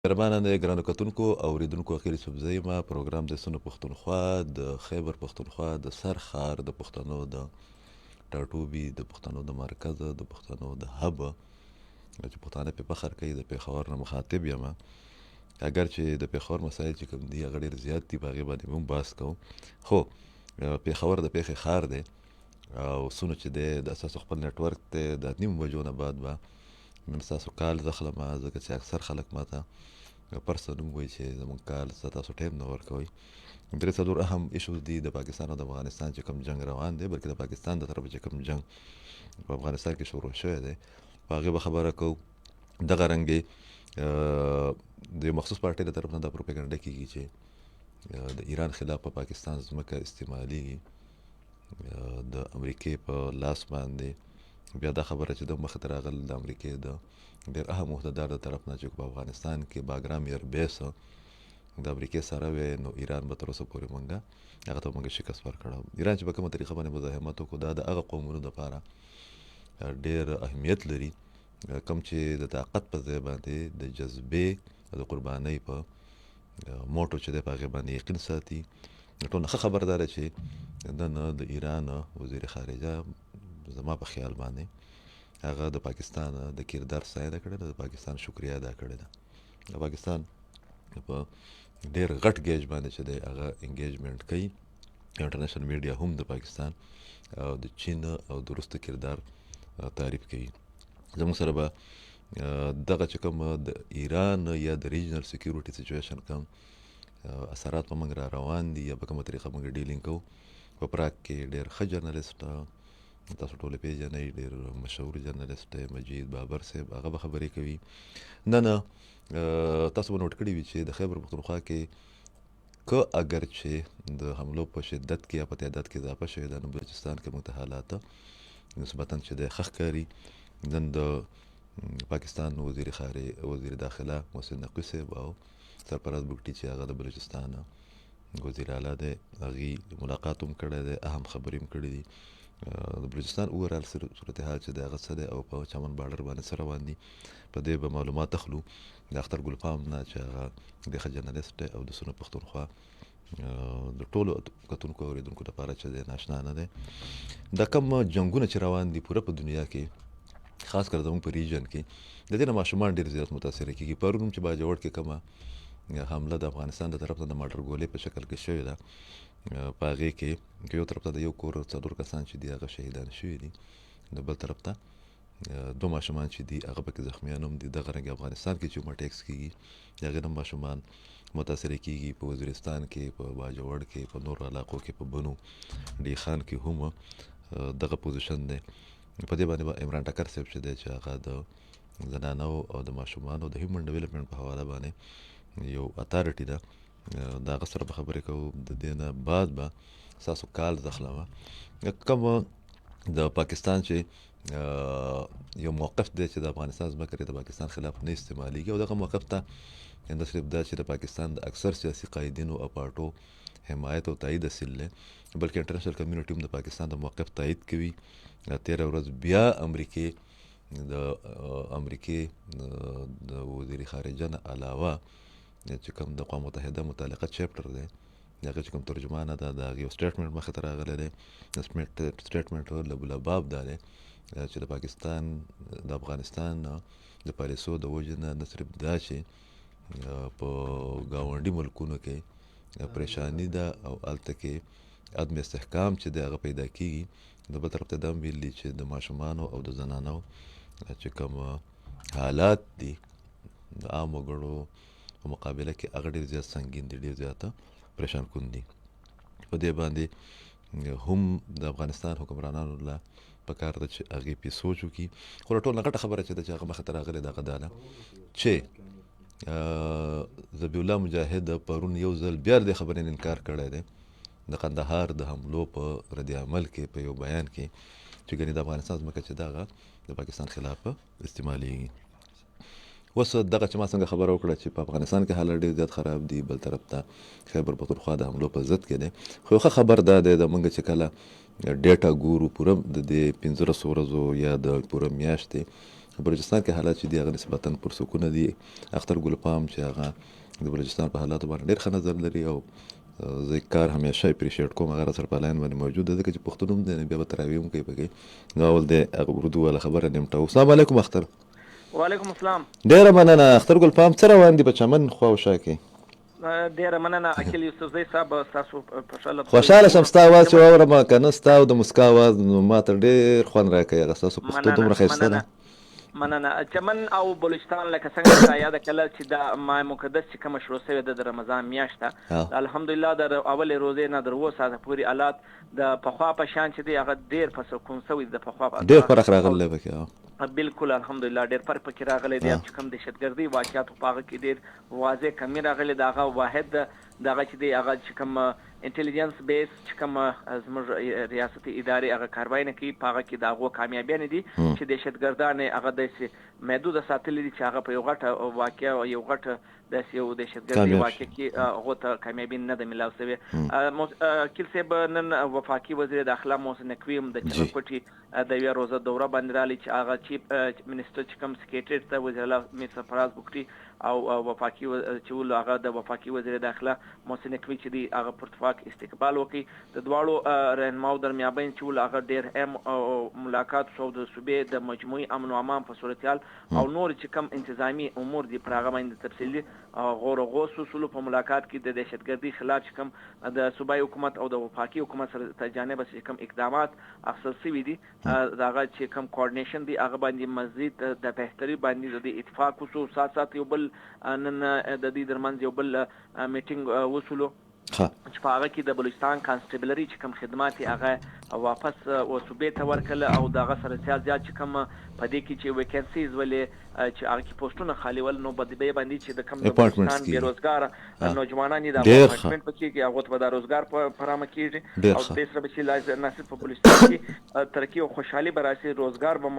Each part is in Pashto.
مهربانه د ګرانو کتونکو او اوریدونکو اخیر صوبزه یم. پروګرام د سنو پښتونخوا د خیبر پښتونخوا د سر ښار د پښتنو د ټاټوبي د پښتنو د مرکز د پښتنو د هب چې پښتانه پې فخر کوي د پېښور نه مخاطب یم. اگر چې د پېښور مسایل چې کوم دي هغه ډېر زیات دي، په هغې باندې به هم بحث کوو. خو پېښور د پېښې ښار دی او سونو چې دی د ستاسو خپل نیټورک دی. د 8:30 بجو نه بعد به نن ستاسو کال زخلمه، ځکه چې اکثر خلک ماته پرسه نوم وایي چې زموږ کال تاسو ټایم نه ورکوئ. درې څلور اهم ایشوز دي د پاکستان او د افغانستان چې کوم جنگ روان دی، بلکې د پاکستان د طرفه چې کوم جنگ په افغانستان کې شروع شوی دی په هغې به خبره کوو. دغه رنګې د یو مخصوص پارټۍ د طرف نه دا پروپیګنډه کېږي چې د ایران خلاف په پاکستان ځمکه استعمالېږي د امریکې په لاس باندې. بیا دا خبره چې د مخې ته راغله د امریکې د ډېر اهم عهدهدار د طرف نه چې په افغانستان کې باګرام ایربیس د امریکې سره وی، نو ایران به تر اوسه پورې مونږه هغه ته مونږ شکست ورکړی. ایران چې په کومه طریقه باندې مزاحمت وکړو، دا د هغه قومونو دپاره ډېر اهمیت لري کوم چې د طاقت په ځای باندې د جذبې د قربانۍ په موټو چې دی په هغې باندې یقین ساتي. ټول نه ښه خبر دا ده چې نن د ایران وزیر خارجه زما په خیال باندې هغه د پاکستان د کردار ستاینه کړې ده، د پاکستان شکریه ادا کړې ده. د پاکستان په ډېر غټ ګیج باندې چې دی هغه انګیجمنټ کوي. انټرنیشنل میډیا هم د پاکستان او د چین او د روس د کردار تعریف کوي. زموږ سره به دغه چې کوم د ایران یا د ریجنل سیکیورټي سچویشن کوم اثرات په موږ را روان دي یا په کومه طریقه موږ ډیلینګ کوو. په پراګ کې ډېر ښه جرنلسټ تاسو ټولې پېژنئ، ډېر مشهور جرنلسټ دی مجید بابر صاحب، هغه به خبرې کوي. نن تاسو به نوټ کړي وي چې د خیبر پښتونخوا کې که اگر چې د حملو په شدت کې یا په تعداد کې اضافه شوې ده، نو بلوچستان کې موږ ته حالات نسبتا چې دی ښه ښکاري. نن د پاکستان وزیر داخله محسن نقوي صاحب او سرفراز بګټي چې هغه د بلوچستان وزیر اعلی دی، هغې ملاقات هم کړی دی، اهم خبرې هم کړي دي. د بلوچستان اوورال صورتحال چې دی هغه څه دی او په چمن باډر باندې څه روان دي، په دې به معلومات اخلو د اختر ګلفام نه چې هغه ډېر ښه جرنلسټ دی او د سنو پښتونخوا د ټولو کتونکو او اورېدونکو لپاره چې دی ناشنا نه دی. دا کوم جنګونه چې روان دي پوره په دنیا کې، خاص کر زموږ په ریجن کې، د دې نه ماشومان ډېر زیات متاثره کېږي. پرون هم چې باجوړ کې کومه حمله د افغانستان د طرف نه د ماډر ګولې په شکل کې شوې ده، په هغې کې یو طرف ته د یو کور 4 کسان چې دي هغه شهیدان شوي دي، د بل طرف ته 2 ماشومان چې دي هغه پکې زخمیان هم دي. دغه رنګې افغانستان کې چې کوم اټیکس کېږي د هغې نه ماشومان متاثره کېږي. په وزیرستان کې، په باجوړ کې، په نورو علاقو کې، په بنو ډي خان کې هم دغه پوزیشن دی. په دې باندې به عمران ټکر صاحب چې دی چې هغه د زنانو او د ماشومانو د هیومن ډیولپمنټ په حواله باندې یو اتارټي ده، د هغه سره به خبرې کوو. د دې نه بعد به ستاسو کال زخلمه کوم د پاکستان چې یو موقف دی چې د افغانستان ځمکه د پاکستان خلاف نه استعمالېږي، او دغه موقف ته نه صرف دا چې د پاکستان د اکثر سیاسي قایدینو او پارټو حمایت او تایید حاصل دی، بلکې انټرنیشنل کمیونټي هم د پاکستان د موقف تایید کوي. 13 ورځ بیا امریکې د وزیر خارجه نه علاوه چې کوم د اقوام متحده متعلقه چپټر دی، د هغې چې کوم ترجمانه ده، د هغې یو سټیټمنټ مخې ته راغلی دی. د سټیټمنټ لباب دا دی چې د پاکستان د افغانستان د پالیسو د وجې نه نه صرف دا چې په ګاونډي ملکونو کې پریشاني ده او هلته کې عدم استحکام چې دی هغه پیدا کېږي، د بل طرف ته دا هم ویل دي چې د ماشومانو او د زنانو چې کوم حالات دي د عامو وګړو په مقابله کې هغه ډېر زیات سنګین دي، ډېر زیاته پریشان کن دي. په دې باندې هم د افغانستان حکمرانانو له پکار ده چې هغې پې سوچ وکړي. خو له ټول نه غټه خبره چې ده چې هغه مخې ته راغلې ده هغه دا ده چې ذبیح الله مجاهد پرون یو ځل بیا د دې خبرې نه انکار کړی دی د قندهار د حملو په رد عمل کې په یو بیان کې چې ګنې د افغانستان ځمکه چې دغه د پاکستان خلاف استعمالېږي. اوس دغه چې ما څنګه خبره وکړه چې په افغانستان کې حالات ډېر زیات خراب دي، بل طرف ته خیبر پښتونخوا د حملو په ضد کې دی. خو یو ښه خبر دا دی د موږ چې کله ډیټا ګورو پوره د دې 15 ورځو یا د پوره میاشتې بلوچستان کې حالات چې دي هغه نسبتا پرسکونه دي. اختر ګل پام چې هغه د بلوچستان په حالاتو باندې ډېر ښه نظر لري او زه کار همیشه اپریشیټ کوم. هغه سره په لاین باندې موجود ده ځکه چې پښتون هم دی بیا به تراویح هم کوي پکې. نو اول د اردو والا خبره نیمټو. السلام علیکم اختر. وعلیکم السلام. ډېره مننه اختر ګل پام. څه روان دي په چمن خوا او شا کې؟ ډېره مننه عقیل یوسفزی صاحب، ستاسو خوشحاله شم ستا اواز چې واورم. که نه ستا او د مسکا اواز نو ما ته ډېر خوند راکوي. هغه ستاسو پښتو دومره ښایسته ده. مننه. چمن او بلوچستان لکه څنګه تا یاده کړله چې د ماه مقدس چې کومه شروع شوې ده د رمضان میاشت ده، الحمدلله د اولې روزې نه تر 9 ساعته پورې حالات د پخوا په شان چې دی هغه ډېر په سکون شوي د پخوا ډېر فرق راغلی پکې. بالکل الحمدلله ډېر فرق پکې راغلی دی. چې کوم دهشتګردي واقعاتو په هغه کې ډېر واضح کمی راغلی. د هغه واحد دغه چې دی هغه چې کوم انټيليجنس بیس چې کوم زموږ ریاستي ادارې هغه کاروایی نه کوي، په هغه کې د هغو کامیابیانې دي چې دهشتګردان هغه داسې محدوده ساتلي دي چې هغه په یو غټه واقعه او یو غټه داسې یو دهشتګردي واقعه کې هغو ته کامیابي نه ده میلاو شوې. کیل صاحب نن وفاقي وزیر داخله محسن نقوي هم د چلکوټي د یوې روزه دوره باندې راغلی چې هغه چیف منسټر چې کوم سکریټري ته وزیر الله میر سرفراز بوکټي او وفاقي چې ول هغه د وفاقي وزیر داخله محسن نقوي چې دی هغه پرتفاق استقبال وکړي. د دواړو رهنماو درمیابین چې ول هغه ډېر اهم ملاقات شو د صوبې د مجموعي امن او امان په صورتحال او نور چې کوم انتظامی امور دي پر هغه باندې تفصیلي غور او غوص اصول په ملاقات کې د دهشتګردي خلاف چې کوم د صوبایي حکومت او د وفاقي حکومت سره تجانب چې کوم اقدامات اخیستل شوي دي دغه چې کوم کوارډینیشن دی هغه باندې مزید د بهتري باندې د اتفاق وسو. سات یو بل نن د دې درمنځ یو بل میټینګ وسولو چې په هغه کې د بلوچستان کانسټیبلري چې کوم خدمات هغه واپس صوبې ته ورکړل او دغه سره زیات چې کوم په دې کې چې ویکنسیز ولې چې هغه کې پوسټونه خالي ول نو بد به باندې چې د کوم بلوچستان بیروزګار نوجوانان د اپارټمنټ پکې کې هغه ته د روزګار فراهم کیږي او تیسره به چې لازم ناسب په بلوچستان کې ترقی او خوشحالي براسي روزګار به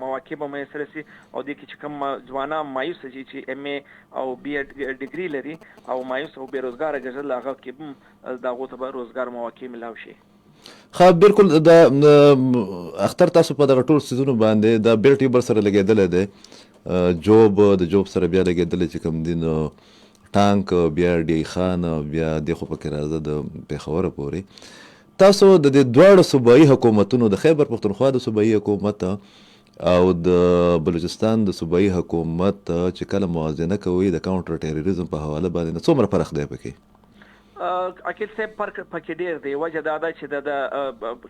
مواقع به میسر سي او د کې چې کوم ځوانان مایوس دي چې ام ای او بی ایډ ډیګري لري او مایوس او بیروزګار ګرځل هغه کې دغه ته به روزګار مواقع ملاو شي. خا بالکل د اختر تاسو په دغه ټول سيزونو باندې د بیلټ یو بل سره لګیدل دي جوب د جوب سره بیا لګیدل چې کوم دین ټانک بیا ډی خان بیا د خو پکې راځه د پیښور پورې تاسو د دوه صوبایي حکومتونو د خیبر پختونخوا د صوبایي حکومت او د بلوچستان د صوبایي حکومت چې کله موازنه کوي د کاونټر ټیرریزم په حواله باندې څومره فرق دی پکې؟ اکیل صاحب فرق پکې ډېر دی. وجه دا ده چې د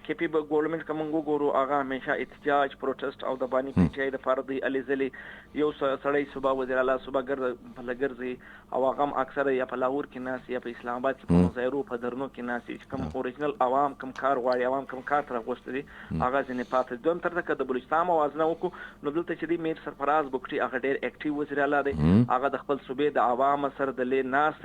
کې پی ګورنمنت کوم وګورو هغه همیشه احتجاج پروټست او د باندې پیچای د فرض علی زلی یو سړی صوبه وزیر اعلی صوبه ګرځي او هغه اکثره یا په لاهور کې ناس یا په اسلام آباد کې په مظاهرو په درنو کې ناس چې کوم اوریجنل عوام کوم کار غواړي عوام کوم کار تر غوښتي دي هغه ځنې پاتې دوم تر تک د بلوچستان موازنه وکړو نو دلته چې دی میر سرفراز بوکټي هغه ډېر اکټیو وزیر اعلی دی. هغه د خپل صوبې د عوام سره د لې ناس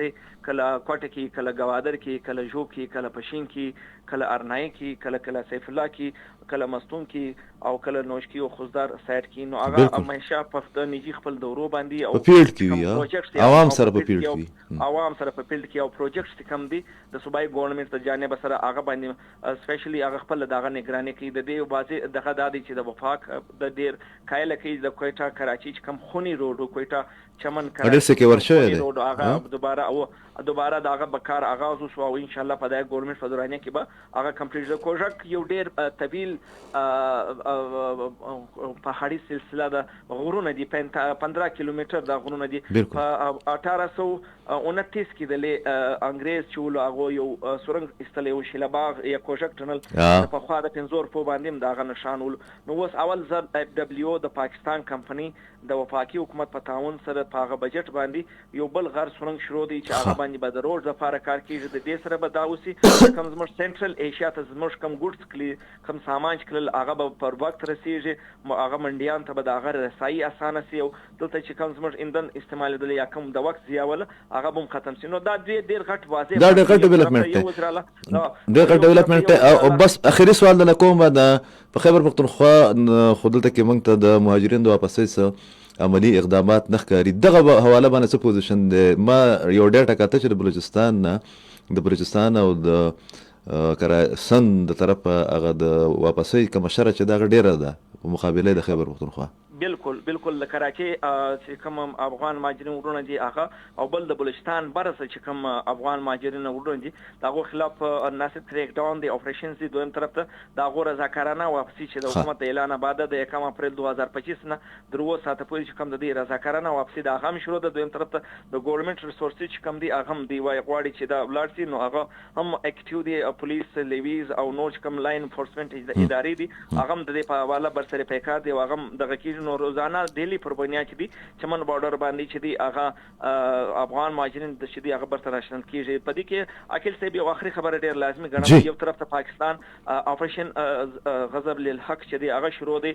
کله کوټه کې کله گوادر کې کله جوب کې کله پښین کې کله ارنای کې کله سیف الله کې کله مستون کې او کله نوش کې او خوزدار سایت کې نو هغه همیشه په نيجي خپل دورو باندې او فیلډ کې عوام سره په فیلډ کې عوام سره په فیلډ کې او پروجیکټس کم دي د صوبایي ګورنمنت ته جانب سره هغه باندې سپیشلی هغه خپل دغه نگراني کوي د دې بازي دغه دادي چې د وفاق د ډیر کایله کې د کوټا کراچي چې کم خونی روډ کوټا چمن کراچي کې ورشه دی هغه دوباره دغه بکار آغاز وشو او ان شاء الله په دغه ګورنمنت په دورانه کې به هغه کمپلیټ پروجیکټ یو ډیر طویل پهاړي سلسله د غرونه دي 15 کیلومتر د غرونه دي په 1829 کې د انګريز چول هغه یو سورنګ استلې او شیلباغ یا کوشک ټنل په خوا د پنځور په باندې دغه نشانول نو اوس اول ځل اف دبليو د پاکستان کمپنی د وفاقي حکومت په تعاون سره په هغه بجټ باندې یو بل غر سورنګ شروع دي چې هغه باندې به د روډ لپاره کار کیږي د دې سره به داوسی کوم زموږ سنټرل ایشیا ته زموږ کوم ګډس کلی کوم سامان چې هغه به پر وخت رسیږي هغه منډیان ته به د هغه رسایي اسانه سي او دلته چې کوم زموږ ایندن استعمال دي یا کوم د وخت زیاول هغه به ختم شي نو دا ډېر غټ واضح دا ډېر غټ ډیولپمنٹ او بس اخیری سوال د کوم د په خیبر پختونخوا خودلته کې موږ ته د مهاجرینو د واپسۍ عملی اقدامات نه ښکاري دغه حواله باندې څه پوزیشن دی؟ ما یو ډیټا کاته چې د بلوچستان او د سند د طرف هغه د واپسۍ کوم شرط چې دا ډیره ده په مقابله د خیبر پختونخوا بالکل د کراچي چې کوم افغان مهاجرین ورونه دي هغه او بل د بلوچستان برسه چې کوم افغان مهاجرین ورونه دي دغه خلاف ناسب کریک ډاون دی اپریشنز دي دویم طرف ته دغه رضاکارانه واپسی چې د حکومت اعلان بعد د 1 اپریل 2025 نه درو ساعت پورې چې کوم د دې رضاکارانه واپسی د هغه شروع د دویم طرف ته د ګورنمنت ریسورسز چې کوم دي هغه دی وای غواړي چې د بلارسي نو هغه هم اکټیو دي پولیس لیویز او نور کوم لاین انفورسمنت ادارې دي هغه د دې په حواله برسره پیکار دی هغه دغه کې نو روزانه ډیلی پر بنیاد چې دي چمن بارډر باندې چې دي هغه افغان مهاجرین د چې دي هغه برسره نشنل کیږي په دې کې اکل سه به اخري خبره ډیر لازمي ګڼم یو طرف ته پاکستان اپریشن غضب للحق چې دي هغه شروع دي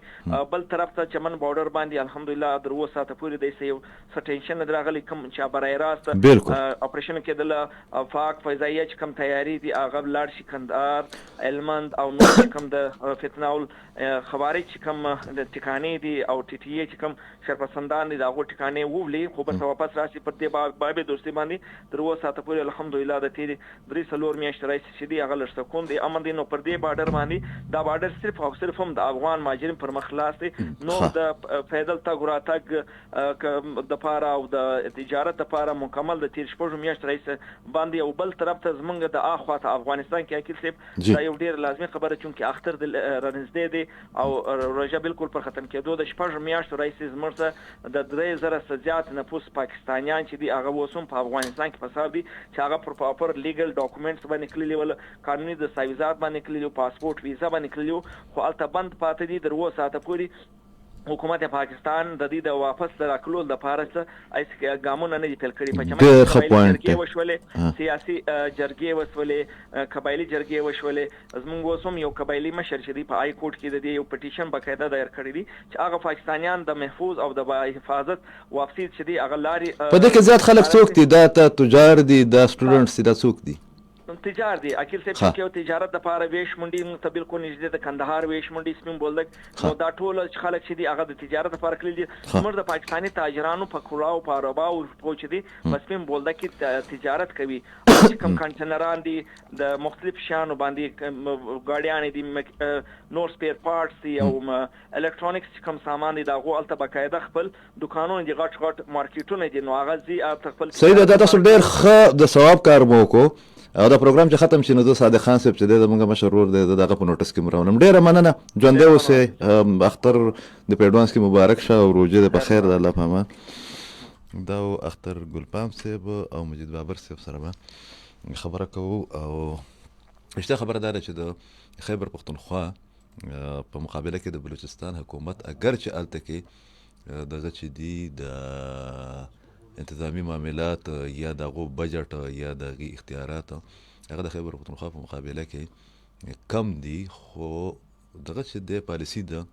بل طرف ته چمن بارډر باندې الحمدلله درو ساعت پورې د یو سټنشن دراغلي کوم چې برای راست اپریشن کې د افاق فضائیه چې کوم تیاری دي هغه لار شکندار المند او نو کوم د فتناول خوارج چې کوم د ټکانې دي او ټي ټي چې کوم شرپسندان دي دغه ټکانې وولي خو بس واپس راشي پر دې بابه دوستي باندې درو ساعت پورې الحمدلله د تیر درې سلور میاشتې راځي چې دی هغه لږ سکون دي امن دي نو پر دې بارډر باندې دا بارډر صرف او صرف هم د افغان مهاجرین پر مخ خلاص دي نو د فیدل تګ راتګ د پاره او د تجارت د پاره مکمل د تیر شپږ میاشتې راځي باندې او بل طرف ته زمونږ د اخوا ته افغانستان کې اکیل سیب دا یو ډیر لازمي خبره چونکه اختر د رنځدې دي او روجا بالکل پر ختم کېدو د شپږ میاشتو راځي زمرته د 3000 زیات نفوس پاکستانیان چې دی هغه وسوم په افغانستان کې فساد دي چې هغه پراپر لیګل ډاکومېنټس باندې کلیلی ول قانوني د سایزات باندې کلیلی پاسپورت ویزا باندې کلیلی خو الته بند پاتې دي درو ساعت پورې حکومت پاکستان د دې د واپس راکلو د پارس ایس ګامونه نه دي تل کړی په چمن کې وشولې سیاسي جرګې وسولې قبایلی جرګې وشولې زموږ وسوم یو قبایلی مشر چې دی په آی کورټ کې د دې یو پټیشن باقاعده دایر کړی دی چې هغه پاکستانیان د محفوظ او د حفاظت واپسی چې دی هغه لاري په دې کې زیات خلک څوک دي دا تجار دي دا سټوډنټس دي دا څوک دي تجار دي اکیل سیب چې یو تجارت د پاره ویش منډي ته بالکل نږدې د کندهار ویش منډي سپین بولدک نو دا ټول خلک چې دي هغه د تجارت لپاره کړل دي موږ د پاکستاني تاجرانو په کړهو پاروبا او پوښ دي سپین بولدک کې تجارت کوي کم کنټینران دي د مختلف شانو باندې ګاډیان دي نور سپیر پارټس دي او الکترونیکس کوم سامان دي دا غوالته باقاعده خپل دکانونه دي غټ مارکیټونه دي نو هغه زی خپل سید دا تاسو ډیر ښه د ثواب کار مو کو او دا پروګرام چې ختم شي نو د صادق خان صاحب چې د موږ مشرور دی دغه په نوټس کې مرونم ډیره مننه ژوندې اوسې اختر د پیډوانس کې مبارک شه او روزه د بخیر د الله پامه دا اختر ګلپام صاحب او مجید بابر صاحب سره خبره کوو او اشته خبره ده چې د خیبر پختونخوا په مقابله کې د بلوچستان حکومت اگر چې الته کې دغه چې دی د انتظامی معاملات یا دغه بجټ یا دغه اختیارات هغه د خیبر پختونخوا په مقابله کې کم دي خو دغه چې د پالیسی د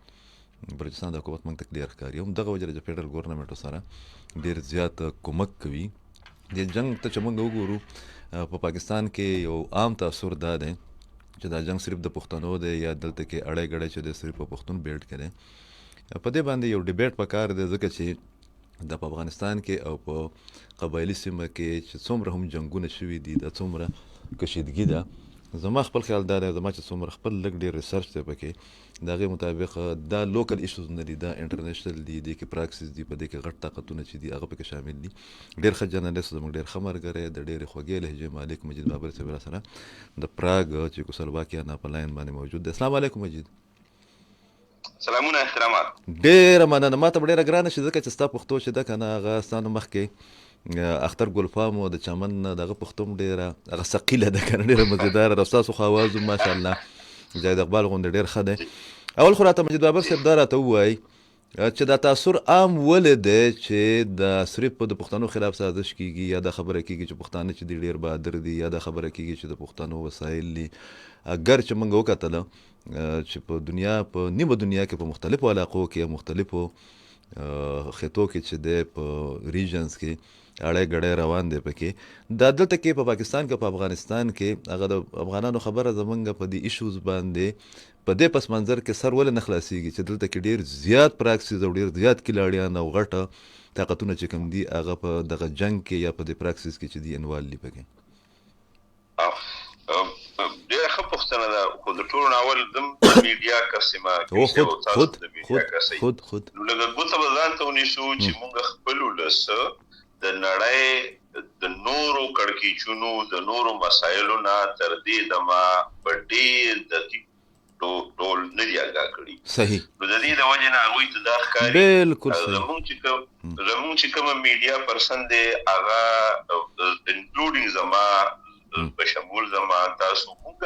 بلوچستان د حکومت موږ ته ډیر ښکاري هم دغه وجه د فدرال ګورنمنټ سره ډیر زیات کومک کوي د جنگ ته چې موږ وګورو په پاکستان کې یو عام تاثر دا دی چې دا جنگ صرف د پښتنو دی یا دلته کې اړه ګړه چې د صرف په پښتون بیلټ کې دی په دې باندې یو ډیبیټ پکار دی ځکه چې د افغانستان کې او په قبایلی سیمه کې چې څومره هم جنگونه شوي دي دا څومره کشیدګي ده زما خپل خیال دا دی زما چې څومره خپل لږ ډېر ریسرچ دی پکې د هغې مطابق دا لوکل ایشوز نه دي دا انټرنیشنل دي دې کې پراکسس دي په دې کې غټ طاقتونه چې دي هغه پکې شامل دي ډېر ښه جرنالست زموږ ډېر ښه ملګری د ډېرې خوږې لهجې مالک مجید بابر صاحب راسره د پراګ چیکوسلواکیا نه په لاین باندې موجود دی السلام علیکم مجید سلامونه احترامات ډېره مننه ما ته به ډېره ګرانه شي ځکه چې ستا پښتو چې ده که نه هغه ستا نه مخکې اختر ګلفام و د چمن دغه پښتو هم ډېره هغه ثقیله ده که نه ډېره مزیداره ده ستاسو خو اواز هم ماشاءالله جاید اقبال غوندې ډېر ښه دی اول خو راته مجید بابر صاحب دا راته ووایي چې دا تاثر عام ولې دی چې د صرف د پښتنو خلاف سازش کیږي یا دا خبره کیږي چې پښتانه چې دي ډېر بهادر دي یا دا خبره کیږي چې د پښتنو وسایل دي اگر چې موږ وکتله چې په دنیا په نیمه دنیا کې په مختلفو علاقو کې مختلفو خطو کې چې دی په ریجنز کې اړی ګړی روان دی پکې دا دلته کې په پاکستان کې په افغانستان کې هغه د افغانانو خبره زمونږ په دې ایشوز باندې په دې پس منظر کې سر ولې نه خلاصېږي چې دلته کې ډېر زیات پراکسیز او ډېر زیات کلاړیان او غټه طاقتونه چې کوم دي هغه په دغه جنګ کې یا په دې پراکسیز کې چې دي انوال دي پکې ډېره ښه پوښتنه ده خو د ټولو نه اول زم د میډیا کسیمه کیسه او تاسو د میډیا کسي نو لږه ګوته به ځان ته ونیسو چې موږ خپل ولس د نړۍ د نورو کړکېچونو د نورو مسایلو نه تر دې دمه په ډېر دقیق ډول نه دي اګاه کړي صحیح نو د دې د وجې نه هغوی ته دا ښکاري بالکل زمونږ چې کومه میډیا پرسن دی هغه انکلوډینګ زما په شمول زما تاسو موږ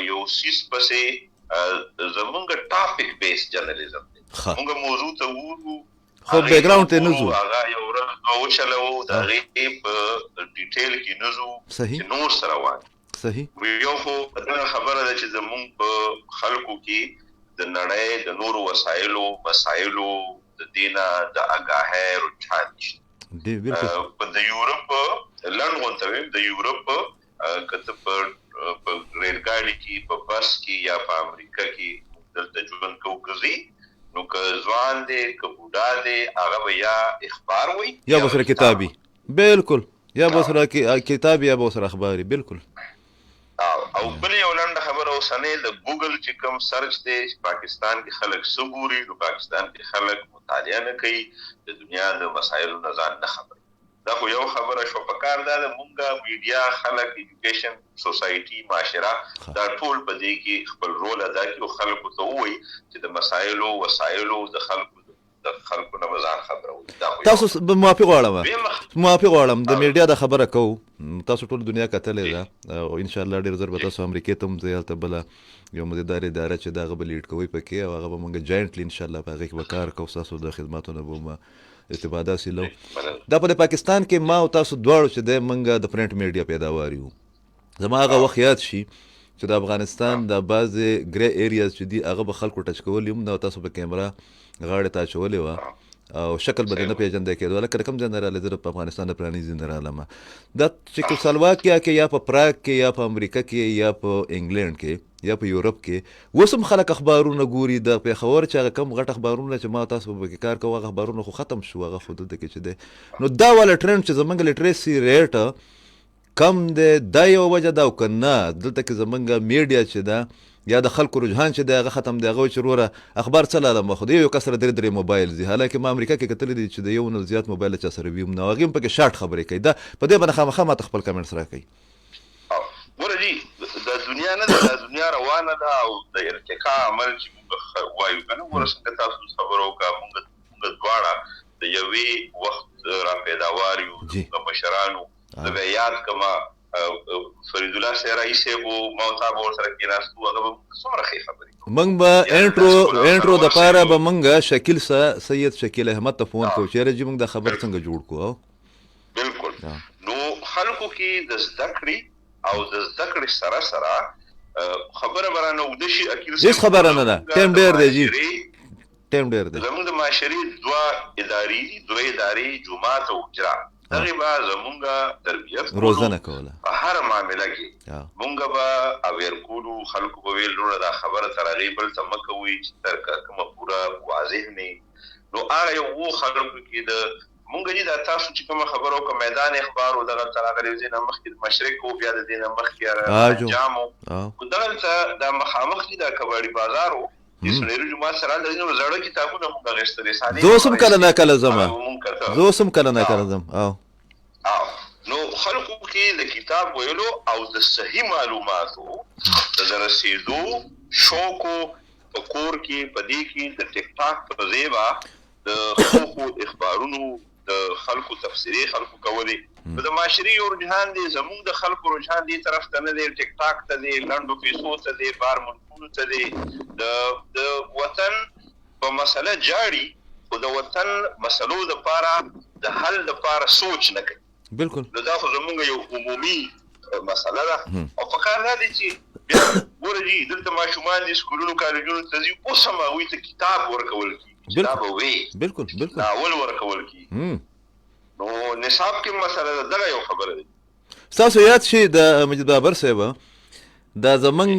یو سیس پسې زمونږ ټاپک بیس جرنالیزم دی موږ موضوع ته وورو خو بیک ګراوند ته نه ځو هغه یو ورځ او چلو د هغې په ډیټیل کې نه ځو چې نور سره وایي صحیح یو خو دغه خبره ده چې زمونږ په خلکو کې د نړۍ د نورو وسایلو مسایلو د دینه د اګاهۍ رجحان نشته په د یورپ لنډ غونته ویم د یورپ که ته په ریل ګاډي کې په بس کې یا په امریکا کې دلته ژوند کوو که نو که ځوان دی که بوډا دی هغه به یا اخبار وي یا به سره کتابي بالکل یا به سره کتابي یا به سره اخباري بالکل او بل یو لنډه خبره اوسنۍ د ګوګل چې کوم سرچ دی پاکستان کې خلک څه ګوري نو پاکستان کې خلک مطالعه نه کوي د دنیا د مسایلو نه ځان نه خبري دا خو یو خبره شو په کار دا د مونږه میډیا خلک ایجوکیشن سوسایټي معاشره دا ټول په دې کې خپل رول ادا کوي او خلکو ته وایي چې د مسایلو وسایلو د خلکو نه ځان خبرو تاسو موافق غواړم د میډیا د خبره کوو تاسو ټول دنیا کتلې ده او ان شاء الله ډېر زر به تاسو امریکې ته هم ځئ هلته بله یو مدیدار اداره چې د هغه به لیډ کوئ پکې او هغه به موږ جاینټلی ان شاء الله په هغې کې به کار کوو ستاسو د خدماتو نه به ما استفاده حاصلو دا په پاکستان کې ما او تاسو دواړو چې دی موږ د پرنټ میډیا پیداوار یو زما هغه وخت یاد شي چې د افغانستان د بعضې ګرې ایریاز چې دي هغه به خلکو ټچ کولی هم نو تاسو په کیمرا غاړې ته اچولې وه او شکل به دې نه پېژندی کېدو لکه کوم ځای نه راغلی زه په افغانستان د پراني ځای نه رالم دا چیکوسلواکیا کې یا په پراګ کې یا په امریکا کې یا په انګلینډ کې یا په یورپ کې اوس هم خلک اخبارونه ګوري د پېښور چې هغه کم غټ اخبارونه چې ما تاسو په کې کار کوو هغه اخبارونه خو ختم شو هغه خو دلته کې چې دی نو دا والا ټرینډ چې زموږ لټریسي ریټ کم دی دا یو وجه ده او که نه دلته کې زموږ میډیا چې ده یا د خلکو رجحان چې دی هغه ختم دی هغه چې وروره اخبار څه لالم خو د یو کس سره درې موبایل دي حالانکه ما امریکا کې کتلی دي چې د یو نه زیات موبایل چا سره وي هم نو هغې هم پکې شارټ خبرې کوي دا په دې باندې خامخا ماته خپل کمنټس راکوي ګوره جي د دنیا نه ده د دنیا روانه ده او د ارتقا عمل چې موږ وایو که نه ګوره څنګه تاسو خبره وکړه موږ دواړه د یوې وخت را پیداوار یو د مشرانو زه به یاد کړم فرید الله صاحب رئیس صاحب ما تا به ورسره کېناستو هغه به څومره ښې خبرې موږ به انټرو دپاره به موږ شکیل سید شکیل احمد ته فون کوو چېرې چې موږ دا خبر څنګه جوړ کړو بالکل نو خلکو کې د زده کړې او د زده کړې سره سره خبره به رانه اوږده شي هېڅ خبره نه ده ټایم ډېر دی جي ټایم ډېر دی زموږ د معاشرې دوه ادارې جومات او اجرا هغې به زمونږ تربیت روزنه کوله په هر معامله کې مونږ به اویر کولو خلکو به ویل وروره دا خبره تر هغې بل ته مه کوئ چې تر کومه پوره واضح نه نو هغه یو خلکو کې د مونږ چې دا تاسو چې کومه خبره وکړه میدان اخبار و دغه ته راغلی ځای نه مخکې مشرق و بیا د دې نه مخکې انجام و دغلته دا مخامخ چې دا کباړي بازار و د سنیرو جومات سره هلته ځینې زړه کتابونه مونږ اخېستلې زه اوس هم کله ناکله ځم زه اوس هم کله ناکله ځم نو خلکو کې د کتاب ویلو او د صحیح معلوماتو د رسېدو شوق په کور کې په دې کې د ټیک ټاک په ځای به د خلکو اخبارونو د خلکو تفسیري خلکو کولی د معاشري یو رجحان دی زموږ د خلکو رجحان دې طرف ته نه دی ټیک ټاک ته دی لنډو پیسو ته دی بار ملکونو ته دی د وطن په مسله جاړي خو د وطن مسلو دپاره د حل دپاره سوچ نه کوي بالکل نو دا خو زموږ یو عمومي مسله ده او په کار دا دی چې بیا ګوره جي دلته ماشومان دي سکولونو کالجونو ته ځي اوس هم هغوی ته کتاب ورکول کېږي کتاب وې بالکل ناول ورکول کېږي نو نصاب کې مسله ده دغه یو خبره دی ستاسو یاد شي د مجید بابر صاحب دا زمونږ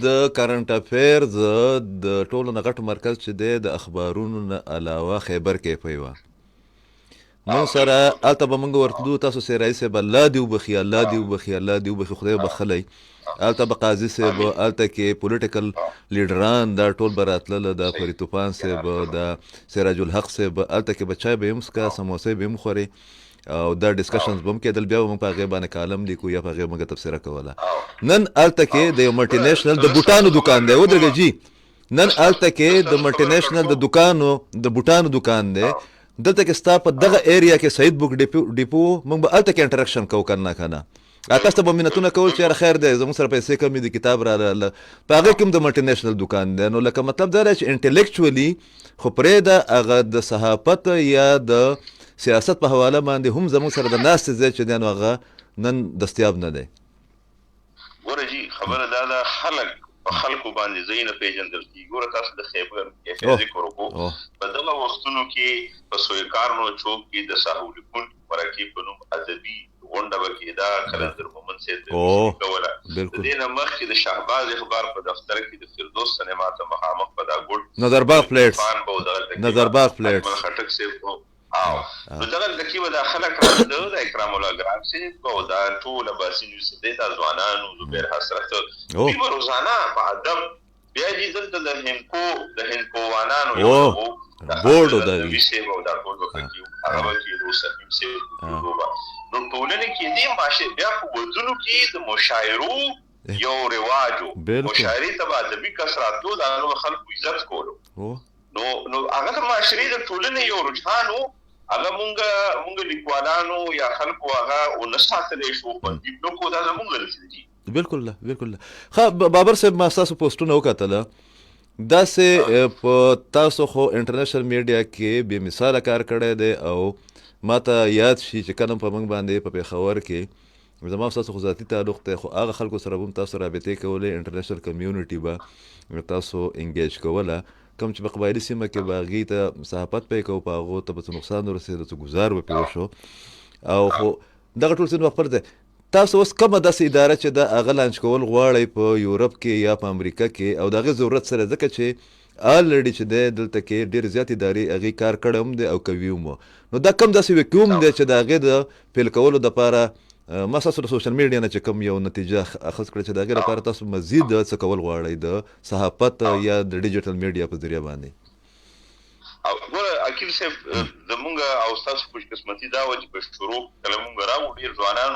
د کرنټ افیرز د ټولو نه غټ مرکز چې دی د اخبارونو نه علاوه خیبر کیفی وه مونږ سره هلته به مونږ ورتلو تاسو سیرایي صاحب الله دې وبخي الله دې وبخي الله دې وبخي خدای بخلی هلته به قاضي صاحب هلته کې پولیټیکل لیډران دا ټول به راتلله د فرید طوفان صاحب د سراج الحق صاحب هلته کې به چای به یې هم څښه سموسې به یې هم خورې او دا ډسکشنز به هم کېدل بیا به موږ په هغې باندې کالم لیکو یا په هغې موږ تبصره کوله نن هلته کې د یو ملټي نیشنل د بوټانو دوکان دی ودرېږه جي نن هلته کې د ملټي نیشنل د بوټانو دوکان دی دلته کې ستا په دغه ایریا کې سعید بوک ډیپو موږ به هلته کې انټراکشن کوو که نه تاسو ته به مینتونه کول چې یاره خیر دی زموږ سره پیسې کمې دي کتاب راله په هغې کې هم د ملټي نیشنل دوکان دی نو لکه مطلب دا دی چې انټلیکچولي خو پرېږده هغه د صحافت یا د سیاست په حواله باندې هم زموږ سره د ناستې ځای چې دی نو هغه نن دستیاب نه دی ګوره جي خبره دا ده خلک په خلکو باندې ځای نه پېژندل کېږي ګوره تاسو د خیبر کیفې ذکر وکړو په دغه وختونو کې په سویکارنو چوک کې د ساحو لیکونکي مرکې په نوم ادبي غونډه به کېده قلندر مومن صاحب کوله د دې نه مخکې د شهباز اخبار په دفتر کې د فردوس سینما ته مخامخ په دا ګوډ نظرباغ پلیټس خټک صاحب نو دغه کې به دا خلک راځي د اکرام الله ګرام صاحب او دا ټول باسي یوسفزي دا ځوانانو زبیر حسرت دوی به روزانه په ادب بیا دې دلته د هندکووانانو یو بورډ او دا ویسه او دا ټول وکړي هغه کې روسفیم صاحب نو ټولنه کې دې ماشه بیا په ودونو کې د مشاعرو یو رواجو مشاعري ته ادبي کثراتو د خلکو عزت کولو نو هغه د معاشري د ټولنې یو رجحانو هغه مونږ لیکوالانو یا خلکو هغه ونساتلی شو خوندي نو کو دا زمونږ دي بالکل ښه بابر صاحب ما ستاسو پوسټونه وکتله داسې په تاسو خو انټرنیشنل میډیا کې بې مثاله کار کړی دی او ما ته یاد شي چې کله په موږ باندې په پېښور کې زما ستاسو خو ذاتي تعلق دی خو هغه خلکو سره به هم تاسو رابطې کولې انټرنیشنل کمیونټي به تاسو انګیج کوله کوم چې په قبایلي سیمه کې به هغې ته صحافت پی کوو په هغو ته به څه نقصان ورسېده څه ګزار به پرې وشو او خو دغه ټول څه خپل دی تاسو اوس کومه داسې اداره چې د هغه لانچ کول غواړئ په یورپ کې یا په امریکا کې او د هغې ضرورت سره ځکه چې الریډي چې دی دلته کې ډېر زیات ادارې هغې کار کړی هم دی او کوي هم نو دا کم داسې ویکیوم دی چې د هغې د پیل کولو دپاره ما ستاسو د سوشل میډیا نه چې کوم یو نتیجه اخذ کړی چې د هغې لپاره تاسو مزید څه کول غواړئ د صحافت یا د ډیجیټل میډیا په ذریعه باندې ګوره عقیل صاحب زمونږ او ستاسو خوشقسمتي دا وه چې په شروع کله مونږ راوړو ډېر ځوانان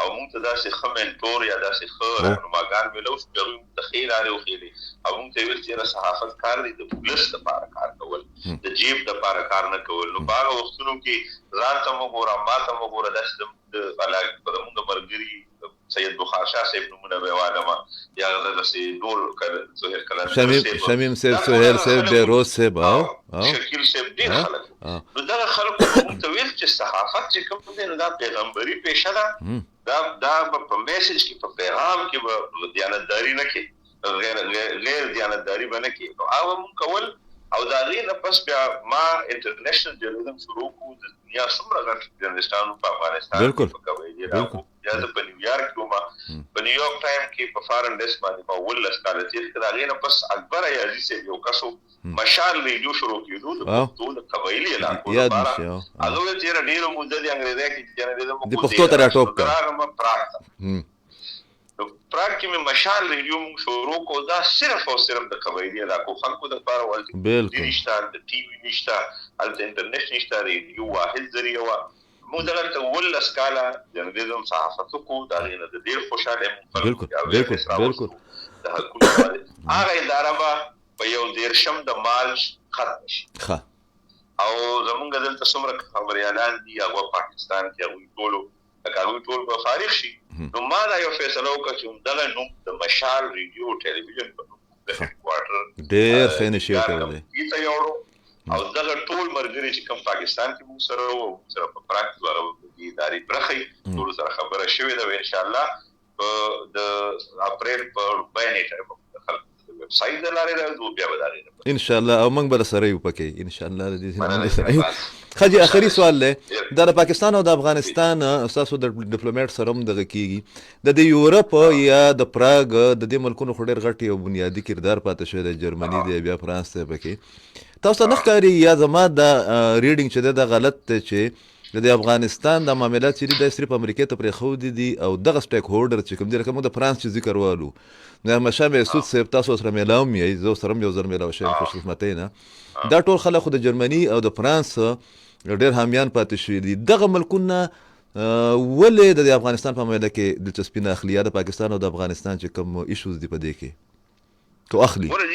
او مونږ ته داسې ښه منټور یا داسې ښه رهنماګان میلو شو چې هغوی مونږ ته ښې لارې وښېلې او مونږ ته یې ویل چې یاره صحافت کار دی د پولیس دپاره کار کول د جیب دپاره کار نه کول نو په هغه وختونو کې ځان ته مه ګوره ما ته مه ګوره داسې زمونږ ملګري سید بخار شاه صاحب نمونه به واله یا داسې نور سهیل کلندر شمیم صاحب سهیل صاحب بیروز صاحب شکیل صاحب ډېر خلک نو دغه خلکو مونږ ته ویل چې صحافت چې کوم دی نو دا پیغمبري پیشه ده دا په میسج کې په پیغام کې به دیانتداري نه کوي غیر دیانتداري به نه کوي نو هغه مونږ کول او د هغې نه پس بیا ما انټرنیشنل جرنالیزم شروع کړو د دنیا څومره غټ جرنالسټانو په افغانستان کې په قبایلي راغلو یا زه په نیویارک کې وم په نیویارک ټایم کې په فارن ډیسک باندې ما 18 کاله تېر کړل هغې نه پس اکبر ایازي صاحب یو کس مشال ریډیو شروع کېدو د پښتو د قبایلي علاقو لپاره هغه ویل چې یاره ډېره موده د انګریزۍ کې جرنالیزم د پښتو ته راټوپ کړه راغلم پراګ کې مې مشال ریډیو مونږ شروع کړو دا صرف او صرف د قبایلي علاقو خلکو دپاره ولته نشته د ټي وي نشته هلته انټرنیټ نشته ریډیو واحد ذریعه وه مونږ دغلته 18 کاله جرنالیزم صحافت وکړو د هغې نه د ډېر خوشحاله یم د حقونو هغه اداره به په 21 د مارچ ختمه شي او زمونږ دلته څومره خبریالان دي هغه پاکستان کې هغوی ټول به فارغ شي نو ما دا یو فیصله وکړه چې همدغه نوم د مشال ریډیو ټلویزیون په نوم د هیډکواټر ډېر ښه انیشیټیو دی ته یوړو او دغه ټول ملګري چې کوم پاکستان کې موږ سره وو موږ سره په پراګ کې هغه ادارې برخې ټول سره خبره شوې ده انشاءالله د اپریل په 22 نیټه په خلک ویب سایټ د لارې راځو بیا به داري انشاءالله او موږ به سره یو پکې انشاءالله د دې سره خاجي اخري سوال دی د پاکستان او د افغانستان تاسو د ډیپلوماټ سره هم دغه کیږي د یورپ یا د پراګ د دې ملکونو خو ډېر غټ یو بنیادي کردار پاتې شوی دی جرمني دی بیا فرانس دی پکې تاسو نه ښکاري یا زما د ریډینګ چې دی دا غلط دی چې د افغانستان د معاملات چې دي دا صرف امریکا ته پرېښودي دي او دغه سټیک هولډر چې کوم دي لکه موږ د فرانس چې ذکر والو د احمدشاه مسعود صاحب تاسو سره میلاو مې زه سره یو ځل میلاو شوم خوشقسمتۍ نه دا ټول خلک خو د جرمني او د فرانس ډېر حامیان پاتې شوي دي. دغه ملکونه ولې د افغانستان په معامله کې دلچسپي نه اخلي یا د پاکستان او د افغانستان چې کوم ایشوز دي په دې کې کو اخلي؟ ورته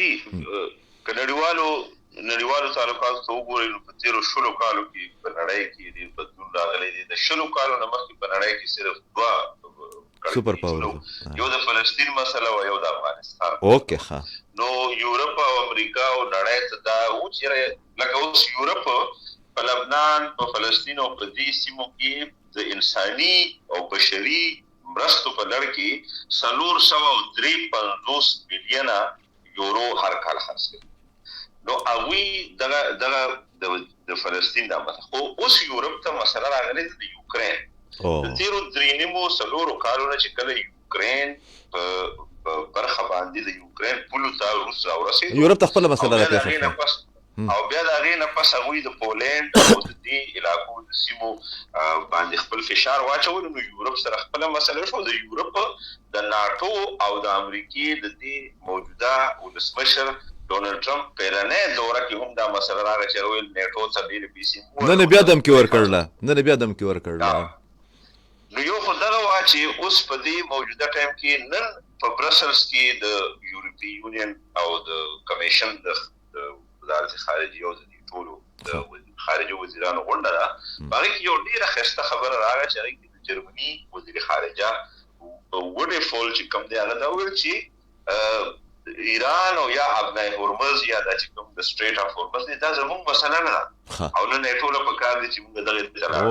که نړیوالو تعلقاتو ته وګورئ نو په تېرو 10 کالو کې په نړۍ کې ډېر بدلون راغلی دی. د 10 کالو نه مخکې په نړۍ کې صرف 2 سوپر پاور، یو د فلسطین مسله او یو د افغانستان. اوکې ښه. نو یورپ او امریکا او نړۍ ته دا چې لکه اوس یورپ په لبنان په فلسطین او په دې سیمو کې د انساني او بشري مرستو په لړ کې 453 میلیونه یورو هر کال خرڅ کوي. نو هغوی دغه د فلسطین د مسله خو اوس یورپ ته مسله راغلې ده د یوکرین. د تېرو 3.5 کالو نه چې کله یوکرین په برخه باندې د یوکرین پولو ته روس راورسېد یورپ ته خپله مسله راپېښه او بیا د هغې نه پس هغوی د پولینډ او د دې علاقو د سیمو باندې خپل فشار واچولو. نو یورپ سره خپله مسله شو. د یورپ د ناټو او د امریکې د دې موجوده ولسمشر ډونالډ ټرمپ پیرنۍ دوره کې هم دا مسله راغله چې ویل نیټو ته ډېرې پیسې نن بیا دم کې ورکړله. نو یو خو دغه وه چې اوس په دې موجوده ټایم کې نن په برسلز کې د یورپي یونین او د کمیشن د وزارت خارجیه او د دې ټولو د خارجه وزیرانو غونډه ده. په هغې کې یو ډېره ښایسته خبره راغله چې هغې کې د جرمني وزیر خارجه وډفول چې کوم دی هغه دا وویل چې ایران او یا ابنای هرمز یا دا چې کوم د سټریټ اف هرمز دی دا زموږ مسله نه ده او نه یې ټوله په کار دي چې موږ دغې ته لاړ.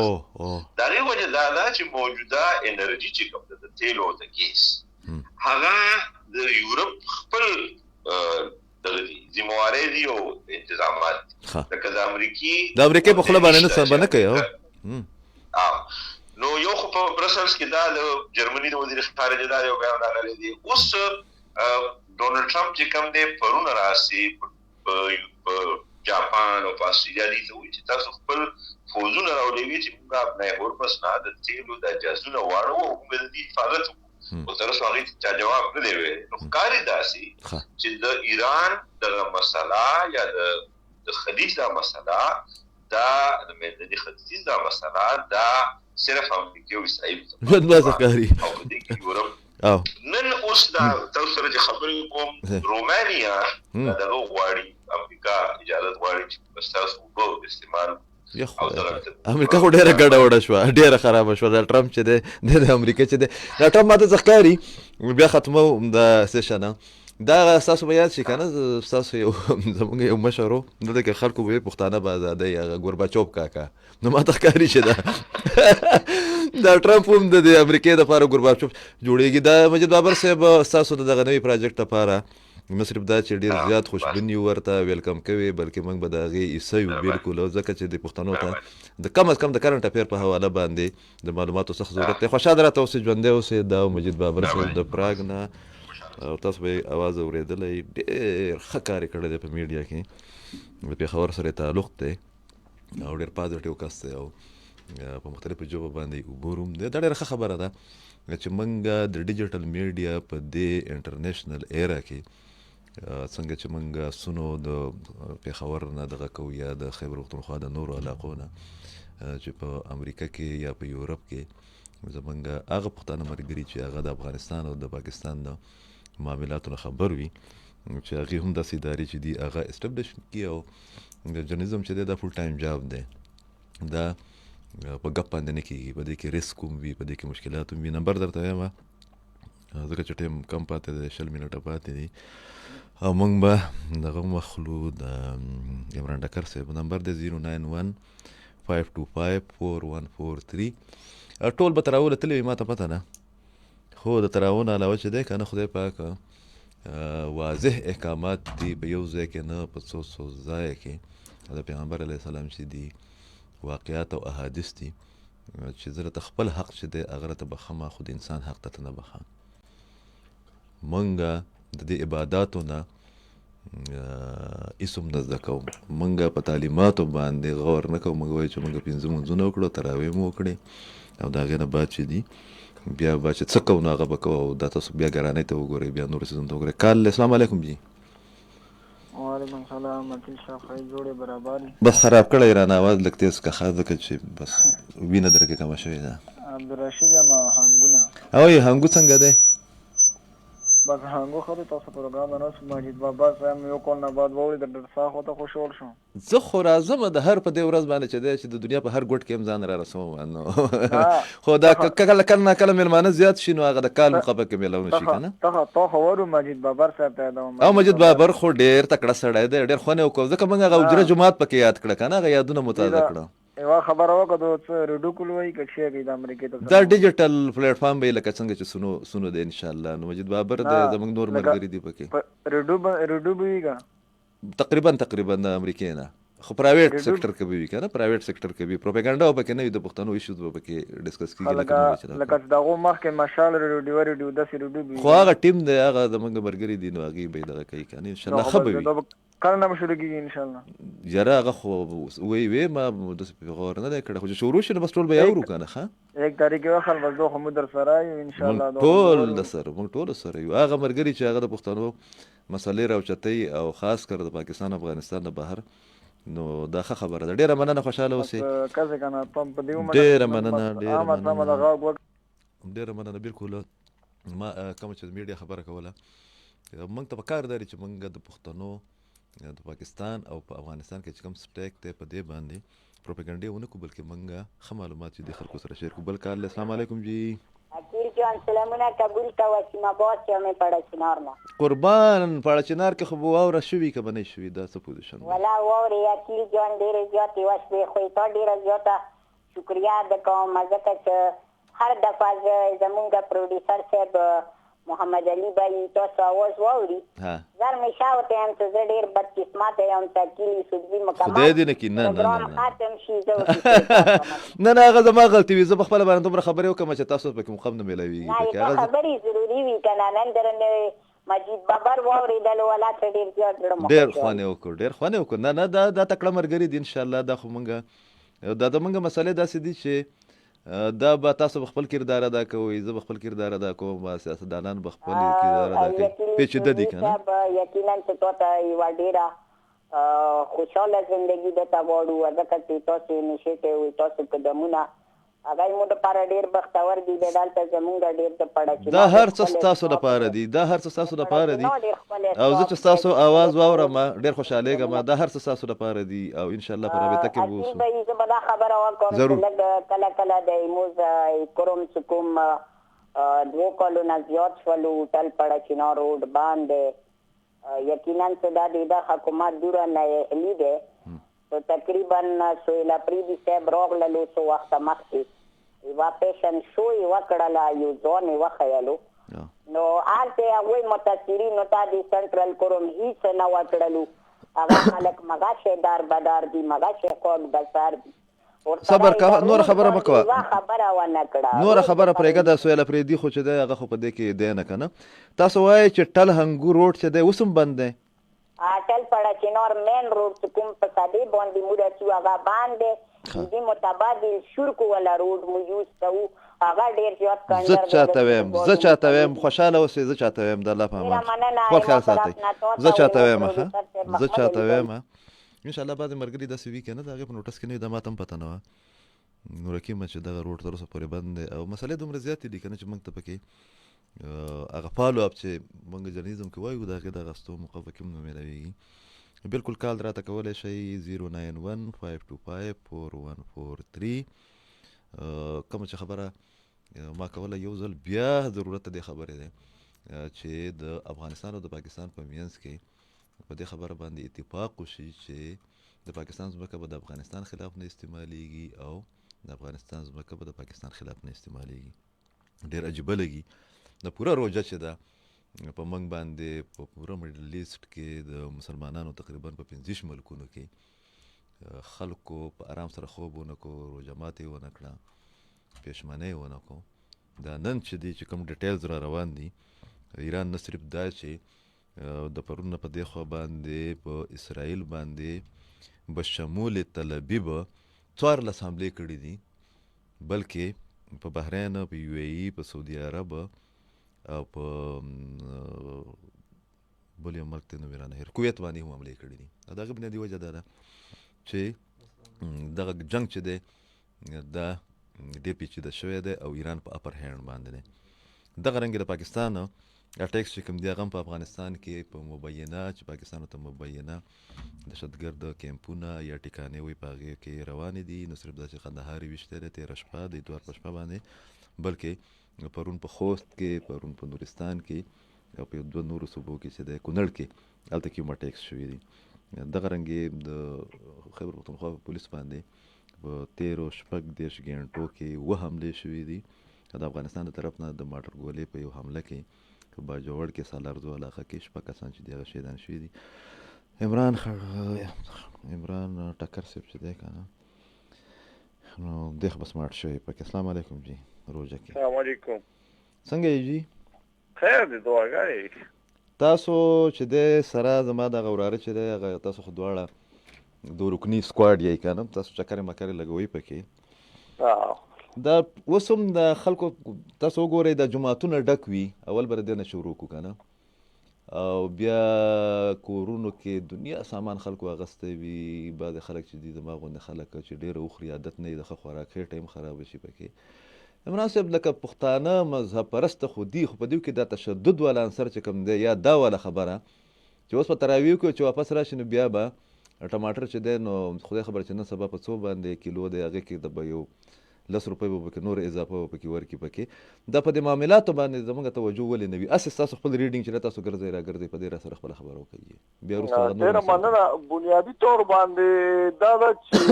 د هغې وجه دا ده چې موجوده انرژي چې کوم ده د تیلو او د ګیس هغه د یورپ خپل ذمهوارۍ دي او انتظامات دي. لکه د امریکې په خوله باندې نه کوي. نو یو خو په برسلز کې دا د جرمني د وزیر خارجه دا یو بیان راغلی دی. اوس ډونالډ ټرمپ چې کوم دی پرونه راسي په جاپان او په اسټرالیا دي ته وایي چې تاسو خپل فوزونه راولېږئ چې موږ ابنای هرمز نه د تیلو د جهازونه واړو او موږ د دې حفاظت وکړو. خو تر اوسه هغې چا جواب نه دی ویلی. نو ښکاري داسې چې د ایران دغه مسله یا د خلیج دا مسله دا د منځني ختیځ دا مسله دا صرف امریکا او اسرائیل او په دې کې یورپ نن اوس دا تاسو سره چې خبرې کوم رومانیا دغه غواړي امریکا اجازه غواړي چې تاسو په استعمال امریکا خو ډېره ګډه وډه شوه ډېره خرابه شوه. دا ټرمپ چې دی د امریکا چې دی دا ټرمپ ماته څه ښکاري بیا ختمو د سیشنه دا ستاسو به یاد شي که نه ستاسو زموږ یو مشر و دلته کې خلکو به ویل پښتانه به ازادۍ هغه ګورباچوف کاکا نو ماته ښکاري چې دا ټرمپ هم د امریکې دپاره ګورباچوف جوړېږي. دا مجید بابر صاحب ستاسو د دغه نوي پراجکټ لپاره نه صرف دا چې ډېر زیات خوشبین یو ورته ویلکم کوي بلکې موږ به د هغې حصه یو بالکل ځکه چې د پښتنو ته د کم از کم د کرنټ افیر په حواله باندې د معلوماتو سخت ضرورت دی. خوشحاله راته اوسئ ژوندی اوسئ. دا مجید بابر صاحب د پراګ نه او تاسو به یې اواز اورېدلی ډېر ښه کار یې کړی دی په میډیا کې د پېښور سره یې تعلق دی او ډېر پازیټیو کس دی او په مختلفو ژبو باندې عبور هم دی. دا ډېره ښه خبره ده چې موږ د ډیجیټل میډیا په دې انټرنیشنل ایرا کې څنګه چې موږ سونو د پېښور نه دغه کوو یا د خیبر پښتونخوا د نورو علاقو نه چې په امریکا کې یا په یورپ کې زموږ هغه پښتانه ملګري چې هغه د افغانستان او د پاکستان د معاملاتو نه خبر وي چې هغې هم داسې ادارې چې دي هغه اسټبلش کړي او د جرنلیزم چې دی دا فول ټایم جاب دی. دا په ګپ باندې نه کېږي. په دې کې رسک هم وي په دې کې مشکلات هم وي. نمبر درته وایم ځکه چې ټایم کم پاتې دی 20 منټه پاتې دي او موږ به دغه مخلو د عمران ډکر صاحب نمبر دی 091 525 4143 ټول به تراوله تللی وي ما ته پته نه خو د تراونه علاوه چې دی که نه خدای پاک واضح احکامات دي په یو ځای کې نه په څو ځای کې د پیغمبر علیه السلام چې دي واقعات او احادیث دي چې زه راته خپل حق چې دی هغه راته بخمه خو د انسان حق ته نه بخه. موږ د دې عباداتو نه اسم نه زده کوم. موږ په تعلیماتو باندې غور نه کوو. موږ وایو چې موږ 5 لمونځونه وکړو، تراویح مو وکړې، او د هغې نه بعد چې دي بیا به چې څه کوو نو هغه به کوو. او دا تاسو بیا ګرانۍ ته وګورئ، بیا نورو څیزونو ته وګورئ. کال السلام علیکم جی. وعلیکم السلام. متل شاخه جوړې برابر بس خراب کړی رانه آواز لږ تیز که ښه، ځکه چې بس وینه در کې کمه شوې ده. عبدالرشید یم هنګونه. او یې هنګو څنګه دی؟ بس هنګو ښه دی. تاسو پروګرام نه اوس مجید بابا صاحب یو کال نه بعد واورېد، ډېر سخت ورته خوشحال شوم. زه خو راځم د هر په دې ورځ باندې چې دی چې د دنیا په هر ګوټ کې هم ځان را رسوم نو خو دا کله نه کله مېلمانه زیات شي نو هغه د کال مقابل کې میلاونه شي که نه. تا خو وایو مجید بابر صاحب ته یادوم. او مجید بابر خو ډېر تکړه سړی دی، ډېر خوند یې وکړو، ځکه موږ هغه اجره جومات پکې یاد کړه که نه، هغه یادونه مو تازه کړه. یوه خبره وکړه څه ریډوکل وایي که شی کوي د امریکې ته دا ډیجیټل پلیټ فارم به لکه څنګه چې سونو دی انشاءالله. نو مجید بابر دی، زموږ نور ملګري دي پکې. ریډو به وي که تقریبا د امریکې نه، خو پرایویټ سیکټر کې به وي که نه، پرایویټ سیکټر کې وي. پروپاګانډا به پکې نه وي، د پښتنو ایشوز به پکې ډسکس کېږي لکه چې د هغو مخکې مشال ریډیو داسې ریډیو به وي. خو هغه ټیم دی، هغه زموږ ملګري دي، نو هغې به یې دغه کوي که نه، انشاءالله ښه به وي. کله نه به شروع کېږي انشاءالله؟ یاره هغه خو وی ما داسې غور نه دی کړی، خو چې شروع شي نو بس ټول به یې اورو که نه. ښه 1 تاریخ یې وخل بس دو خو موږ در سره یو انشاءالله. موږ ټول سره یو. هغه ملګري چې هغه د پښتنو مسلې راوچتوي او خاص کر د پاکستان افغانستان نه بهر، نو دا ښه خبره ده. ډېره مننه، خوشحاله اوسې. کسې که نه ډېره مننه. بلکل ما کومه چې د میډیا خبره کوله، موږ ته پکار دی چې موږ د پښتنو د پاکستان او په افغانستان کې چې کوم سټیک دی په دې باندې پروپاګانډې ونه کړو، بلکې موږ ښه معلومات چې د خلکو سره شیر کړو. بل کال السلام علیکم جی. اکیل جان سلامونه قبول کا وسیم عباس یم پړه چنار نه. قربان پړه چنار کې خو به واوره شوي که به نه شوي، دا څه پوزیشن ولا واورې اکیل جان ډېرې زیاتې وشوې، خو تا ډېره زیاته شکریه ده کوم، ځکه چې هر دفعه زمونږ پروډیوسر صاحب محمد علي بھائی تاسو आवाज واوري زر مې شاوته هم چې زه ډېر بدقسمته یم چې اکیل یوسفزي مکمل خدای دې نه کړي. پروګرام ختم شي زه نه هغه زما غلطي وي. زه په خپله باندې دومره خبرې وکړم چې تاسو پکې مقام نه میلاویږي. نه خبرې ضروري وي که نه. نن درنه مجید بابر واورېدل ولا ته ډېر زیات زړه ډېر خوند یې وکړ. نه دا تکړه ملګري دي انشاءالله. دا خو موږ دا د موږ مسئلې داسې دي چې دا به تاسو به خپل کردار ادا کوئ، زه به خپل کردار ادا کوم، سیاستدانان به خپل کردار ادا کوي. پیچیده دي که نه؟ یقینا چې تا ته یوه ډېره خوشحاله زندګي درته غواړو، ځکه چې تاسو انیشیټیو تاسو قدمونه هغه مو دپاره ډېر بختور دي. دلته زمونږ ډېر د پړه دا هر څه ستاسو لپاره دي، دا هر څه ستاسو لپاره دي. او زه چې ستاسو آواز واورم ډېر خوشحالېږم. دا هر څه ستاسو لپاره دي او انشاءالله په رابطه کې به اوسو. زه به دا خبره وکړم چې لږ کله د ایموز کوم چې کوم 2 کالونه زیات شولو هوټل پړه چنار روډ باندې، یقینا چې دا د حکومت دوره نااهلي دی. نو تقریبا سهیل افریدي صاحب راغللو څو وخته مخکې، یوه پیشن شو یې وکړله، یو ځوان یې وښیلو، نو هلته هغوی متاثرینو ته د سنټرل کوروم هېڅ نه وکړلو. هغه خلک مغشې دار بدار دي، مغشې خوږ بسار دي. صبر کوه، نوره خبره مه کوه، خبره ونه کړه، نوره خبره پرېږده. د سهیل افریدي خو چې دی هغه خو په دې کې دی نه که نه. تاسو وایئ چې ټل هنګو روډ چې دی اوس هم بند دی؟ ټل پړه چنار مین روډ چې کوم په سادې باندې موږ چې هغه باند دی، دې متبادل شرکو والا روډ مو یوز کوو، هغه ډېر زیات کنډر. زه چاته ویم خوشحاله اوسئ. زه چاته ویم د الله په امان خپل خیال ساتئ. زه چاته ویم انشاءالله بعضې ملګري داسې وي که نه د هغې په نوټس کې نه وي. دا ما ته هم پته نه وه نور حکیمه چې دغه روډ تر اوسه پورې بند دی او مسئلې دومره زیاتې دي که نه چې موږ ته پکې هغه فالو اپ چې موږ جرنیزم کې وایو د هغې دغه ستو موقع پکې هم نه میلاویږي. بلکل کال راته کولی شئ 091-525-4143. کومه چې خبره ما کوله یو ځل بیا ضرورت د دې خبرې دی چې د افغانستان او د پاکستان په منځ کې په دې خبره باندې اتفاق وشي چې د پاکستان ځمکه به د افغانستان خلاف نه استعمالیږي او د افغانستان ځمکه به د پاکستان خلاف نه استعمالیږي. ډېر عجیبه لګي. د پوره روجه چې ده په موږ باندې په پوره میډل لیسټ کې د مسلمانانو تقریبا په 15 ملکونو کې خلکو په آرام سره خوب ونه کو، روژه ماتې ونه کړه، پېشمنۍ ونه کو. دا نن چې دی چې کوم ډیټیلز را روان دي، ایران نه صرف دا چې د پرون نه په دې خوا باندې په اسرائیل باندې بشمول طلبي به 14 حملې کړي دي، بلکې په بحرین، په یو ای، په سعودي عرب او په بل یو ملک ته نوم یې رانه هېر، کویت باندې هم حملې کړي دي. د هغه بنیادي وجه دا ده چې دغه جنګ چې دی دا ډېر پیچیده شوی دی او ایران په اپر هینډ باندې دی. دغه رنګې د پاکستان اټیکس چې کوم دی هغه هم په افغانستان کې په مبینه چې پاکستان ته مبینه دهشتګرد کیمپونه یا ټیکانې وي په هغې کې روانې دي. نو صرف دا چې قندهار یې ویشتی دی 13 شپه د اتوار په شپه باندې، بلکې پرون په خوست کې، پرون په نورستان کې او په 2 نورو صوبو کې چې دی کونړ کې هلته کې هم اټیکس شوي دي. دغه رنګې د خیبر پښتونخوا په پولیس باندې په 13-14 غنټو کې 7 حملې شوي دي. د افغانستان د طرف نه د ماټر ګولې په یو حمله کې په باجوړ کې سالارزو علاقه کې 6 کسان چې دي هغه شهیدان شوي دي. عمران ټکر صاحب چې دی که نه نو دی خو به سمارټ شوی پکې. السلام علیکم جی روژه کې. السلام علیکم. څنګه یې جی؟ خیر دی، دعاګانې. تاسو چې دی سره زما دغه وراره چې دی هغه تاسو خو دواړه 2 رکني سکواډ یې که نه، تاسو چکرې مکرې لګوئ پکې. دا اوس هم د خلکو تاسو وګورئ د جوماتونه ډک وي، اول به د دې نه شروع کړو که نه، او بیا کورونو کې دنیا سامان خلکو اغستی وي. بعضې خلک چې دي زما غوندې خلک چې ډېره وخوري عادت نه وي د ښه خوراک خېټه هم خرابه شي پکې. عمران صاحب لکه پښتانه مذهب پرسته خو دي، خو په دې کې دا تشدد والا عنصر چې کوم دی یا دا والا خبره چې اوس په تراویح کې چې واپس راشي نو بیا به ټماټر چې دی نو خدای خبر چې نن سبا په څو باندې کیلو دی، هغې کې د به یو 10 روپۍ به پکې نور اضافه به پکې ورکړي پکې. دا په دې معاملاتو باندې زموږ توجه ولې نه وي؟ هسې ستاسو خپل ریډینګ چې تاسو ګرځئ را ګرځئ په دې را سره خپله خبره وکړئ. بیا وروسته ډېره مننه. بنیادي طور باندې دا ده چې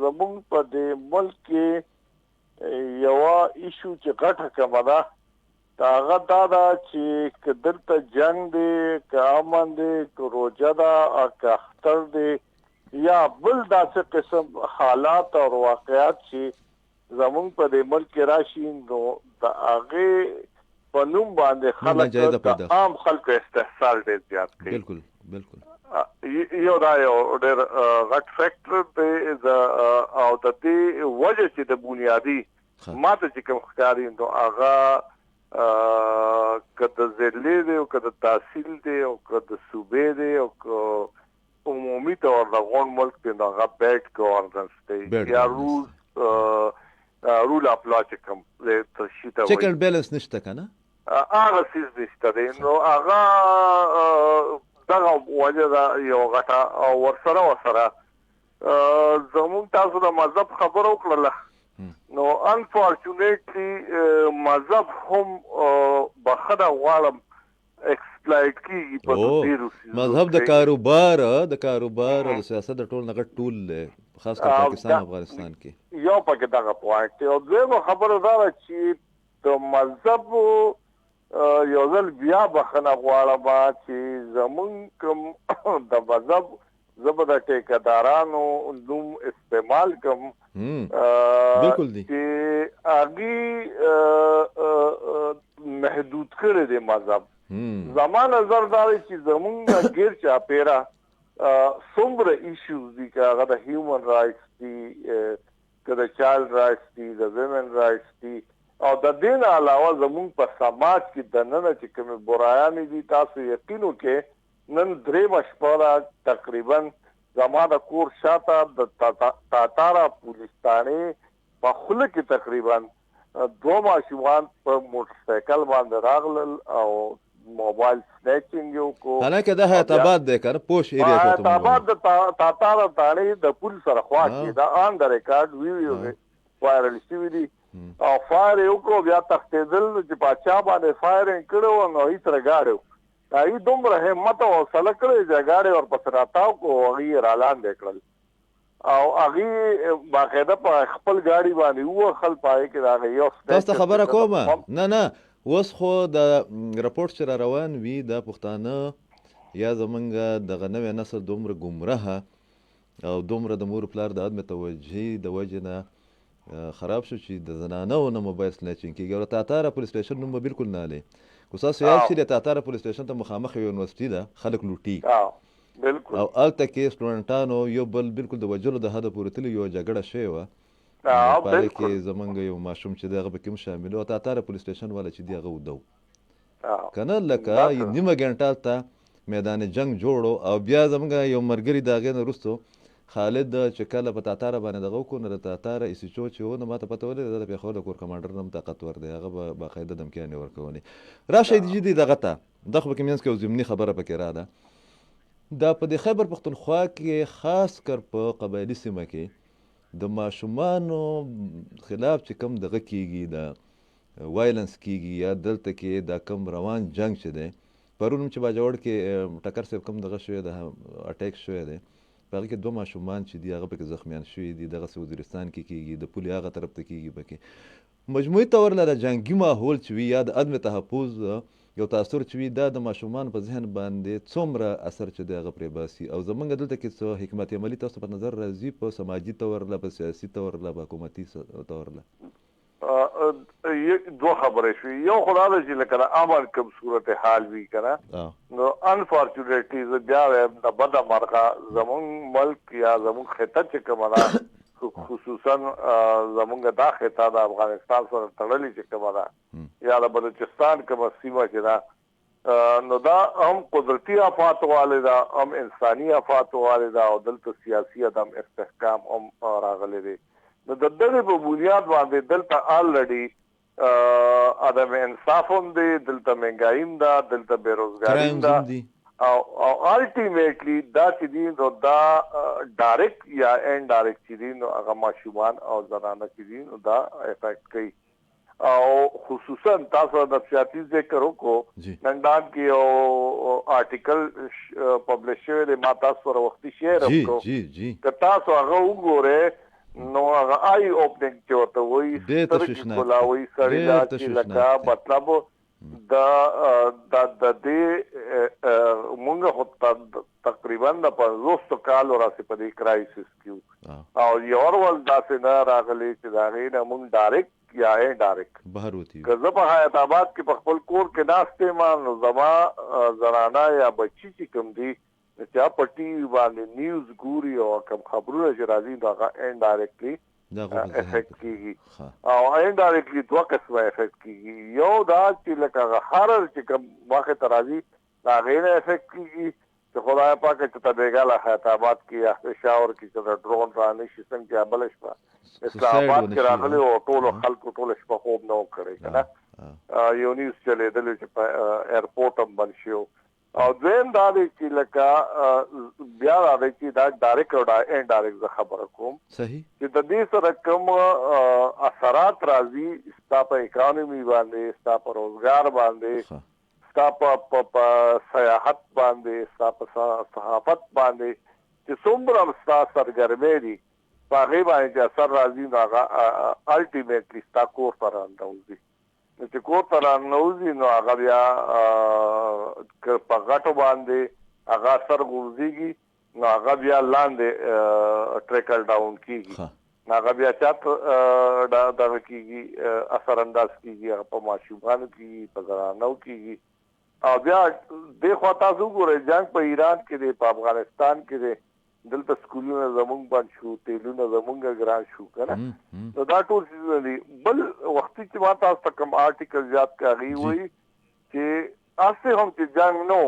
زموږ په دې ملک کې یوه ایشو چې غټه کومه ده هغه دا ده چې که دلته جنګ دی، که امن دی، که روژه ده او که اختر دی یا بل داسې قسم حالات او واقعات چې زمونږ په دې ملک کې راشي نو د هغې په نوم باندې خلک د عام خلکو استحصال ډېر زیات کوي. بالکل بالکل. یو دا یو ډېر غټ فیکټر دی او د دې وجه چې د بنیادي ماته چې کوم ښکاري نو هغه که د ضلعې دی او که د تحصیل دی او که د صوبې دی او که عمومي طور د غون ملک دی نو هغه بیډ ګورننس دی یا رول اف لا چې کوم شي ته وایي چیک اینډ بیلنس نشته که نه، هغه څیز نشته دی. نو هغه دغه وجه ده یو غټه. او ورسره زموږ تاسو د مذهب خبره وکړله نو انفارچونیټلی مذهب هم بخښنه غواړم ایکسپلایټ کیږي په ډیرو سیزونو. مذهب د کاروبار او د سیاست د ټول نه غټ ټول دی، خاص کر پاکستان افغانستان کې. یو پکې دغه پوائنټ دی. او دویمه خبره دا ده چې د مذهب یو ځل بیا بخښنه غواړم چې زمونږ کوم د مذهب زه به د ټیکهدارانو نوم استعمال کوم چې هغې محدود کړی دی مذهب. زما نظر دا دی چې زمونږ ګیر چاپیره څومره ایشوز دي، که هغه د هیومن رایټس دي، که د چایلډ رایټس دي، د ویمن رایټس دي، او د دې نه علاوه زمونږ په سماج کې دننه چې کومې برایانې دي، تاسو یقین وکړئ نن 3 شپه تقریبا زما د کور شاته د تاتاره پولیس تانې په خوله کې تقریبا 2 ماشومان په موټرسایکل باندې راغلل او موبایل سنیچنګ یو کو. حالانکه دا حیات آباد دی که نه، پوش ایریا ته حیات آباد د تاتاره تانې د پل سره خوا کې دا آن د ریکارډ ویډیو وایرل شوي دي. او فایر یې وکړو، بیا تښتېدل چې پاچا باندې فایرنګ کړی و نو هغې سره ګاډی و. هغې دومره همت او حوصله کړی چې ګاډی ورپسې راتاو کړو او هغې یې رالاندې کړل او هغې باقاعده په خپل ګاډي باندې ووښل. په هغې کې د هغې یو تاسو ته خبره کومه نه اوس خو د رپورټ چې را روان وي دا پښتانه یا زمونږ دغه نوی نسل دومره ګمراه او دومره د مور پلار د عدم توجهي د وجې نه خراب شو چې د زنانو نه موبایل سنیچینګ کېږي او تاتاره پولیس سټیشن نوم به بالکل نه لې خو ستاسو یاد شي د تاتاره پولیس سټیشن ته مخامخ یو یونیورسټي ده خلک لوټي بالکل او هلته کې سټوډنټانو یو بل بالکل د وژلو د حده پورې تللي یوه جګړه شوې وه په هغې کې زمونږ یو ماشوم چې دی هغه پکې هم شامل و تاتاره پولیس سټیشن والا چې دی هغه وده و که نه لکه نیمه ګنټه هلته میدان جنګ جوړ او بیا زمونږ یو ملګري د هغې نه وروستو خالد چې کله په تاتاره باندې دغه وکړو نو د تاتاره ایسیچو چې و نو ما ته پته ولګېده دا د پېښور د کور کمانډر نه هم طاقتور دی هغه به باقاعده دمکیانې ورکونې راشئ جدي دغه ته دا خو پکې منځ کې یو ضمني خبره پکې را ده دا په د خیبر پښتونخوا کې خاص کر په قبایلي سیمه کې د ماشومانو خلاف چې کوم دغه کېږي د وایلنس کېږي یا دلته کې دا کوم روان جنګ چې دی پرون هم چې باجوړ کې ټکر صاحب کوم دغه شوی د اټیک شوی دی په هغې کې 2 ماشومان چې دي هغه پکې زخمیان شوي دي دغسې وزیرستان کې کېږي د پولې هغه طرف ته کېږي پکې مجموعي طور له د جنګي ماحول چې وي یا د عدم تحفظ یو تاثر چې وي دا د ماشومانو په ذهن باندې څومره اثر چې دی هغه پرې باسي او زمونږ دلته کې څه حکمت عملي تاسو په نظر راځي په سماجي طور له په سیاسي طور له په حکومتي طور له دو خبرې شوې یو خو دا ده چې لکه د امن کوم صورت حال وي که نه نو انفارچونیټلی زه بیا وایم د بده مرغه زمونږ ملک یا زمونږ خطه چې کومه ده خصوصا زمونږ دا خطه د افغانستان سره تړلې چې کومه ده یا د بلوچستان کومه سیمه چې ده نو دا هم قدرتي آفات والی ده هم انساني آفات والی ده او دلته سیاسي عدم استحکام هم راغلی دی نو د دغې په بنیاد باندې دلته آلریډي عدم انصاف هم دی دلته مهنګایي هم ده دلته بېروزګاري هم ده او الټیمیټلی دا چې دي نو دا ډایرکټ یا انډایرکټ چې دي نو هغه ماشومان او زنانه چې دي نو دا افیکټ کوي او خصوصا تاسو د نفسیاتي ذکر وکړو ننګرهار کې یو آرټیکل پبلش شوی دی ما تاسو سره وختي شیر وکړو که تاسو هغه وګورئ نو هغه آی اوپننګ چې ورته وایي سترګې کلاوي سړي دا چې لکه مطلب د دې مونږ خو تقریبا د 50 کالو راسې په دې کرایسس کې او یو ور داسې نه راغلی چې د هغې نه مونږ ډایرکټ یا انډایرکټ بهر وتي که زه په حیات آباد کې په خپل کور کې ناست یم نو زما زنانه یا بچي چې کوم دي چې په ټي وي باندې نیوز ګوري او کوم خبرونه چې راځي نو هغه انډایرکټلی افیکټ کېږي او انډایرکټلی 2 قسمه افیکټ کېږي یو دا چې لکه هغه هرر چې کوم واقع ته راځي د هغې نه افیکټ کېږي چې خدای پاک چې ته بېګاله حیات آباد کې یا پېښور کې چې د ډرون را نه شي څنګه چې بله شپه اسلام آباد کې راغلی او ټولو خلکو ټوله شپه خوب نه و کړی که نه یو نیوز چلېدلی چې په ایرپورټ هم بند شي او دویم دا دی چې لکه بیا دا دی چې دا ډایرکټ او انډایرکټ زه خبره کوم چې د دې سره کوم اثرات راځي ستا په اکانومي باندې ستا په روزګار باندې ستا په سیاحت باندې ستا په صحافت باندې چې څومره ستا سرګرمۍ دي په هغې باندې چې اثر راځي نو هغه الټیمیټلی ستا کور ته راننوځي نو چې کور ته راننوځي نو هغه بیا په غټو باندې هغه اثر غورځېږي نو هغه بیا لاندې ټریکل ډاون کېږي نو هغه بیا چاته دغه کېږي اثر انداز کېږي هغه په ماشومانو کېږي په زنانو کېږي او بیا دې خوا تاسو وګورئ جنګ په ایران کې دی په افغانستان کې دی دلته سکولونه زمونږ بند شو تیلونه زمونږ ګران شو که نه نو دا ټول څیزونه دي بل وختي چې ما تاسو ته کوم آرټیکل زیات کې هغې وایي چې هسې هم چې جنګ نو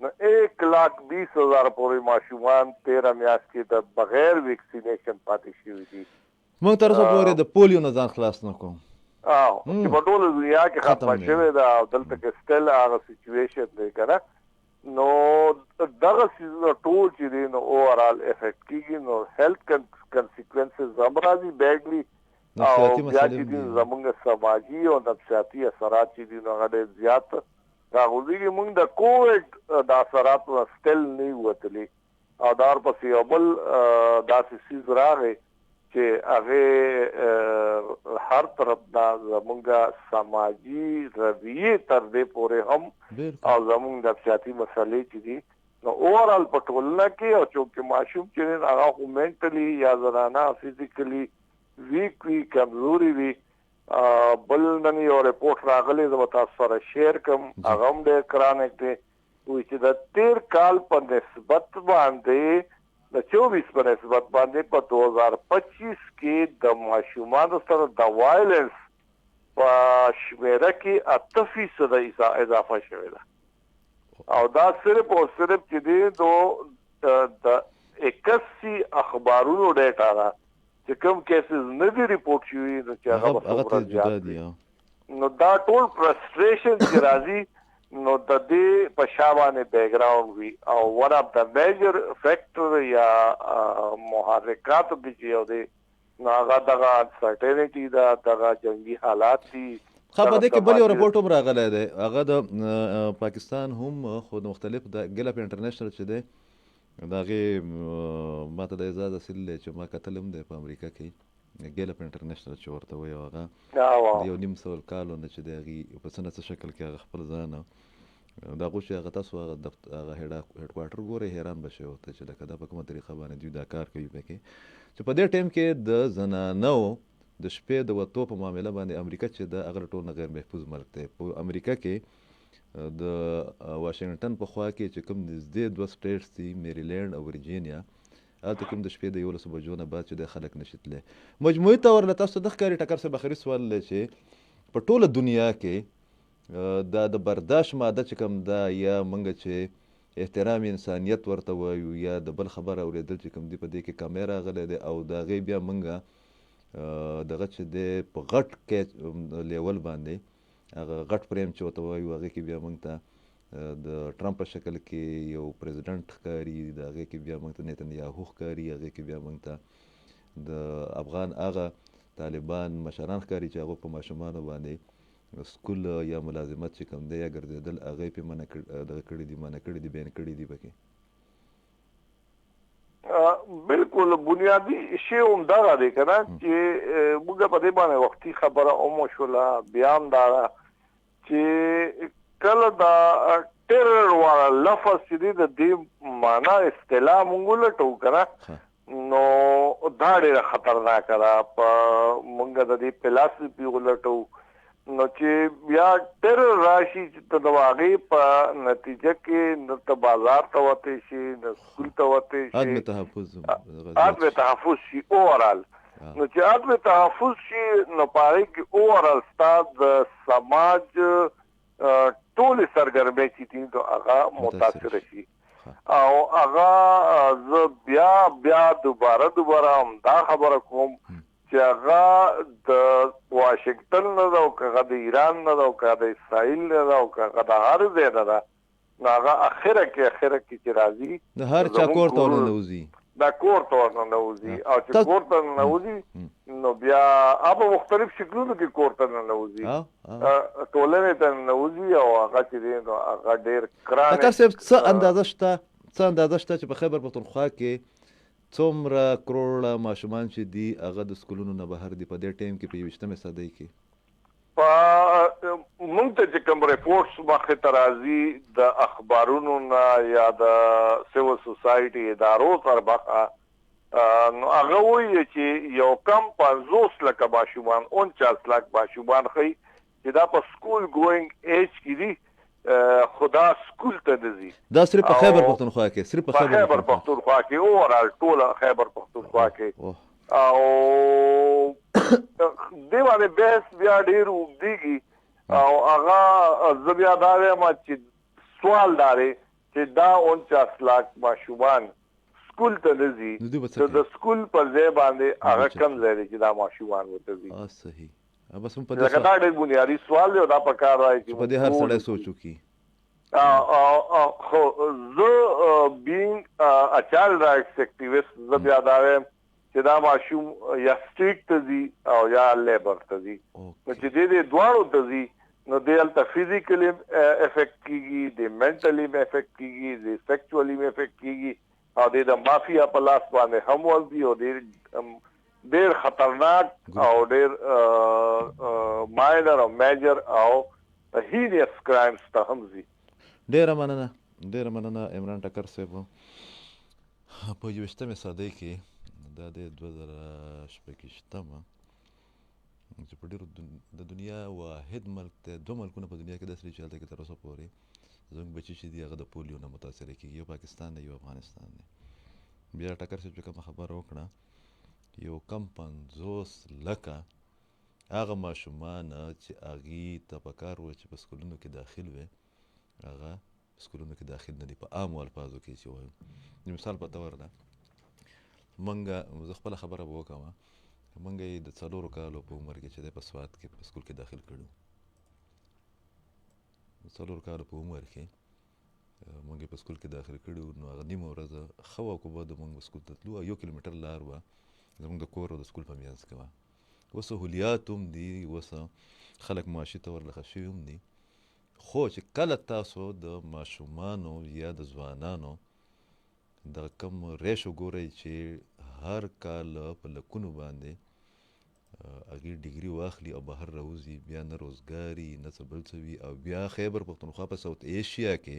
1,20,000 پورې ماشومان 13 میاشت کې د بغیر ویکسینیشن پاتې شوي دي موږ تر اوسه پورې د پولیو نه ځان خلاص نه کوم چې په ټوله دنیا کې ختمه شوې ده او دلته کې سټل هغه سچویشن دی که نه نو دغه څیزونه ټول چې دي نو اوورال افیکټ کېږي نو هیلث کنسیکوینسز هم راځي بیډلی او بیا چې دي زمونږ سماجي او نفسیاتي اثرات چې دي نو هغه ډېر زیات راغورځېږي مونږ د کووډ د اثراتو نه سټل نه یو وتلي او دا ورپسې یو بل داسې څیز راغی چې هغې هر طرف نه زمونږ سماجي رویې تر دې پورې هم او زمونږ نفسیاتي مسلې چې دي نو اوورال په ټولنه کې او چونکې ماشوم چې دی هغه خو مینټلي یا زنانه فزیکلي ویک وی کمزوري وي. بل نن یو رپورټ راغلی زه به تاسو سره شیر کوم، هغه هم ډېر کرانک دی. وایي چې د تیر کال په نسبت باندې د 24 په نسبت باندې په 2025 کې د ماشومانو سره د وایلنس په شمیره کې 8% اضافه شوې ده. او دا صرف او صرف چې دی د 81 اخبارونو ډیټا ده چې کوم کیسز نه دي ریپورټ شوي نو چې هغه څومره زیات دي. نو دا ټول فرستریشن چې راځي نو د دې په شا باندې بیک ګراوند وي. او ون اف د میجر فیکټر یا محرکاتو کې چې یو دی نو هغه دغه انسرټینټي ده، دغه جنګي حالات دي. په دې کې بل یو رپورټ هم راغلی دی، هغه د پاکستان هم خو د مختلف د ګلف انټرنیشنل چې دی د هغې ما ته د اعزاز حاصل دی چې ما کتل هم دی په امریکا کې ګلف انټرنیشنل چې ورته وایي هغه د 1.5 کالو نه چې د هغې په څه نه څه شکل کې هغه خپل ځان د هغو چې هغه تاسو هغه هیډ کوارټر ګورئ حیران به شئ ورته چې لکه دا په کومه طریقه باندې دوی دا کار کوي پکې چې په دې ټایم کې د زنانو د شپې د وتو په معامله باندې امریکا چې د هغه ټول نه غیر محفوظ ملک دی. په امریکا کې د واشنګټن په خوا کې چې کوم نږدې 2 سټیټس دي، میریلینډ او ورجینیا، هلته کوم د شپې د 11 بجو نه بعد چې د خلک نشي تللی. مجموعي طور له تاسو د ښکاري ټکر صاحب اخري سوال دی چې په ټوله دنیا کې دا د برداشت ماده چې کوم ده یا موږ چې احترام انسانیت ورته وایو یا د بل خبر اورېدل چې کوم دی په دې کې کمی راغلی دی او د هغې بیا موږ دغه چې دی په غټ کې لیول باندې هغه غټ فریم چې ورته وایو هغې کې بیا موږ ته د ټرمپ په شکل کې یو پریزیډنټ ښکاري، د هغې کې بیا موږ ته نیتنیاهو ښکاري، هغې کې بیا موږ ته د افغان هغه طالبان مشران ښکاري چې هغو په ماشومانو باندې سکول یا ملازمت چې کوم دی یا ګرځېدل هغې پې منع دغه کړي دي، منع کړي دي، بین کړي دي پکې. بالکل بنیادی شی هم دغه دی که نه چې موږ په دې باندې وختي خبره هم وشوله، بیا هم دا ده چې کله دا ټیرر والا لفظ چې دی د دې معنا اصطلاح موږ ولټو که نه نو دا ډېره خطرناکه ده. په موږ د دې فلاسفي ولټو نو چې بیا ټیرر راشي چې ته د هغې په نتیجه کې نه ته بازار ته وتی شي نه سکول ته وتی شي، عدم تحفظ شي اوورال. نو چې عدم تحفظ شي نو په هغې کې اوورال ستا د سماج ټولې سرګرمۍ چې دي نو هغه متاثره شي. او هغه زه بیا دوباره هم دا خبره کوم چې هغه د واشنګټن نه ده او که هغه د ایران نه ده او که د اسرائیل نه ده او که هغه د هر ځای نه ده نو هغه اخره کې چې راځي د هر چا کور ته ورننوځي، دا کور ته ورننوځي. او چې کور ته ننوځي نو بیا په مختلف شکلونو کې کور ته ننوځي، ټولنې ته ننوځي او هغه چې دی نو هغه ډېر ګران. ډاکټر صاحب څه اندازه شته چې په خیبر پښتونخوا کې څومره کروړه ماشومان چې دي هغه د سکولونو نه بهر دي په دې ټایم کې په 21مې صدۍ کې؟ موږ ته چې کوم ریپورټس مخې ته راځي د اخبارونو نه یا د سیول سوسایټي ادارو طرفه نو هغه وایي چې یو کم 50 لکه ماشومان 49 لک ماشومان ښایي چې دا په سکول ګوینګ ایج کې دي خدا سکول ته نه ځي. دا صرف په خیبر پښتونخوا کې؟ صرف په خیبر پښتونخوا کې اوورال ټوله خیبر پښتونخوا کې. او دې باندې بحث بیا ډېر اوږدېږي او هغه زه بیا دا وایم چې سوال دا دی چې دا 49 لک ماشومان سکول ته نه ځي چې د سکول پر ځای باندې هغه کم ځای دی چې دا ماشومان ورته ځي. صحیح. بس هم په دې دا ډېر بنیادي سوال دی او دا پکار دی چې په دې هر سړی سوچ وکړي. خو زه بینګ ا چایلډ رایټس اکټیویسټ زه بیا دا وایم چې دا ماشوم یا سټریټ ته ځي او یا لیبر ته ځي. نو چې دې دواړو ته ځي نو دې هلته فزیکلی افیکټ کېږي، د منټلی افیکټ کېږي، د سیکچولی افیکټ کېږي او د مافیا په لاس باندې هم ورځي او ډېر خطرناک او ډېر ماینر او میجر او هینیس کرایمز ته هم ځي. ډېره مننه عمران ټکر صاحب. په 21مې صدۍ کې دا د 2026 چې په ډېرو د دنیا واحد ملک دی، 2 ملکونه په دنیا کې داسې دي چې هلته کې تر اوسه پورې زموږ بچي چې دي هغه د پولیو نه متاثره کېږي، یو پاکستان دی یو افغانستان دی. بیا ټکر صاحب چې کومه خبره وکړه، یو کم 50 لکه هغه ماشومان چې هغې ته په کار و چې په سکولونو کې داخل وي، هغه په سکولونو کې داخل نه دي. په عامو الفاظو کې چې وایو، د مثال په طور ده، موږ زه خپله خبره به وکړم، موږ یې د 4 کالو په عمر کې چې دی په سوات کې په سکول کې داخل کړو. د 4 کالو په عمر کې موږ یې په سکول کې داخل کړو. نو هغه نیمه ورځ ښه وه که بده موږ به سکول ته تلو، او 1 کیلومتر لار وه زموږ د کور او د سکول په منځ کې وه. اوس سهولیات هم دي، اوس خلک معاشي طور لخه شوي هم دي، خو چې کله تاسو د ماشومانو یا د ځوانانو د کم ریشو ګورئ چې هر کال په لکونو باندې هغې ډیګري واخلي او بهر راوځي، بیا نه روزګاري نه څه بل څه وي، او بیا خیبر پښتونخوا په ساوت ایشیا کې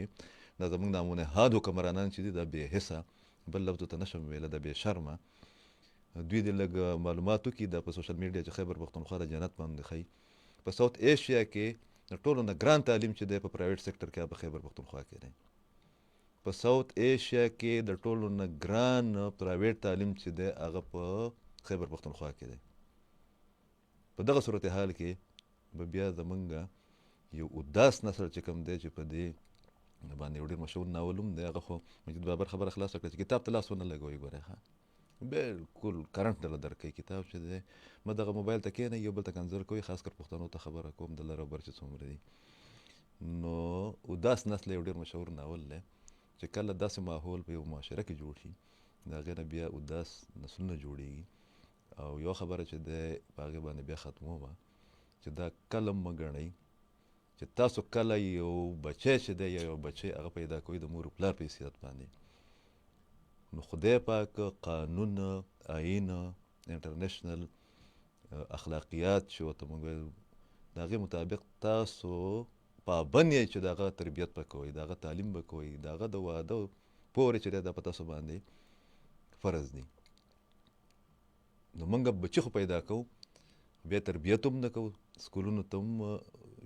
دا زموږ نامنهاد حکمرانان چې دي دا بې حسه، بل لفظ ته نشم ویلی، دا بې شرمه، دوی د لږ معلوماتو کې دا په سوشل میډیا چې خیبر پښتونخوا د جنت باندې ښیي، په ساوت ایشیا کې د ټولو نه ګران تعلیم چې دی په پرایویټ سیکټر کې په خیبر پښتونخوا کې دی. په ساوت ایشیا کې د ټولو نه ګران پرایویټ تعلیم چې دی هغه په خیبر پښتونخوا کې دی. په دغه صورتحال کې به بیا زمونږ یو اداس نسل چې کوم دی چې په دې باندې یو ډېر مشهور ناول هم دی، هغه خو مجید بابر خبره خلاصه کړه چې کتاب ته لاس ونه لګوئ. ګورئ ښه بالکل کرنټ ډله درکوي کتاب چې دی، ما دغه موبایل ته کښېنئ یو بل ته کنځر کوئ، خاص کر پښتنو ته خبره کوم د لر او بر چې څومره دي. نو اداس نسل یو ډېر مشهور ناول دی چې کله داسې ماحول په یو معاشره کې جوړ شي، د هغې نه بیا اداس نسلونه جوړېږي. او یو خبره چې دی په هغې باندې بیا ختمومه چې دا کله مه ګڼئ چې تاسو کله یو بچی چې دی یا یو بچی هغه پیدا کوئ د مور و پلار په حیثیت باندې، نو خدای پاک قانون، آیین، انټرنیشنل اخلاقیات چې ورته موږ وایو د هغې مطابق تاسو پابند یې چې د هغه تربیت به کوئ، د هغه تعلیم به کوئ، د هغه د واده پورې چې دی دا په تاسو باندې فرض دی. نو موږ بچي خو پیدا کوو، بیا تربیت هم نه کوو، سکولونو ته هم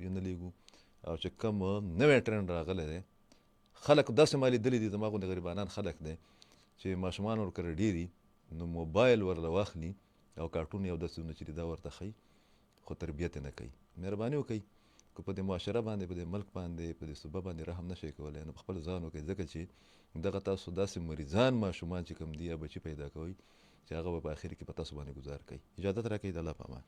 یې نه لیږو، او چې کوم نوی ټرینډ راغلی دی خلک داسې ما لیدلي دي، زما غوندې غریبانان خلک دی چې ماشومان ورکره ډېري نو موبایل ورله واخلي او کارټون یو داسې څیزونه چې دي دا ورته ښیي، خو تربیت یې نه کوي. مهرباني وکئ که په دې معاشره باندې، په دې ملک باندې، په دې صوبه باندې رحم نه شئ کولی، نو په خپل ځان وکئ، ځکه چې دغه تاسو داسې مریضان ماشومان چې کوم دي یا بچي پیدا کوئ چې هغه به په اخر کې په تاسو باندې ګزار کوي. اجازت راکئ، د الله په امان.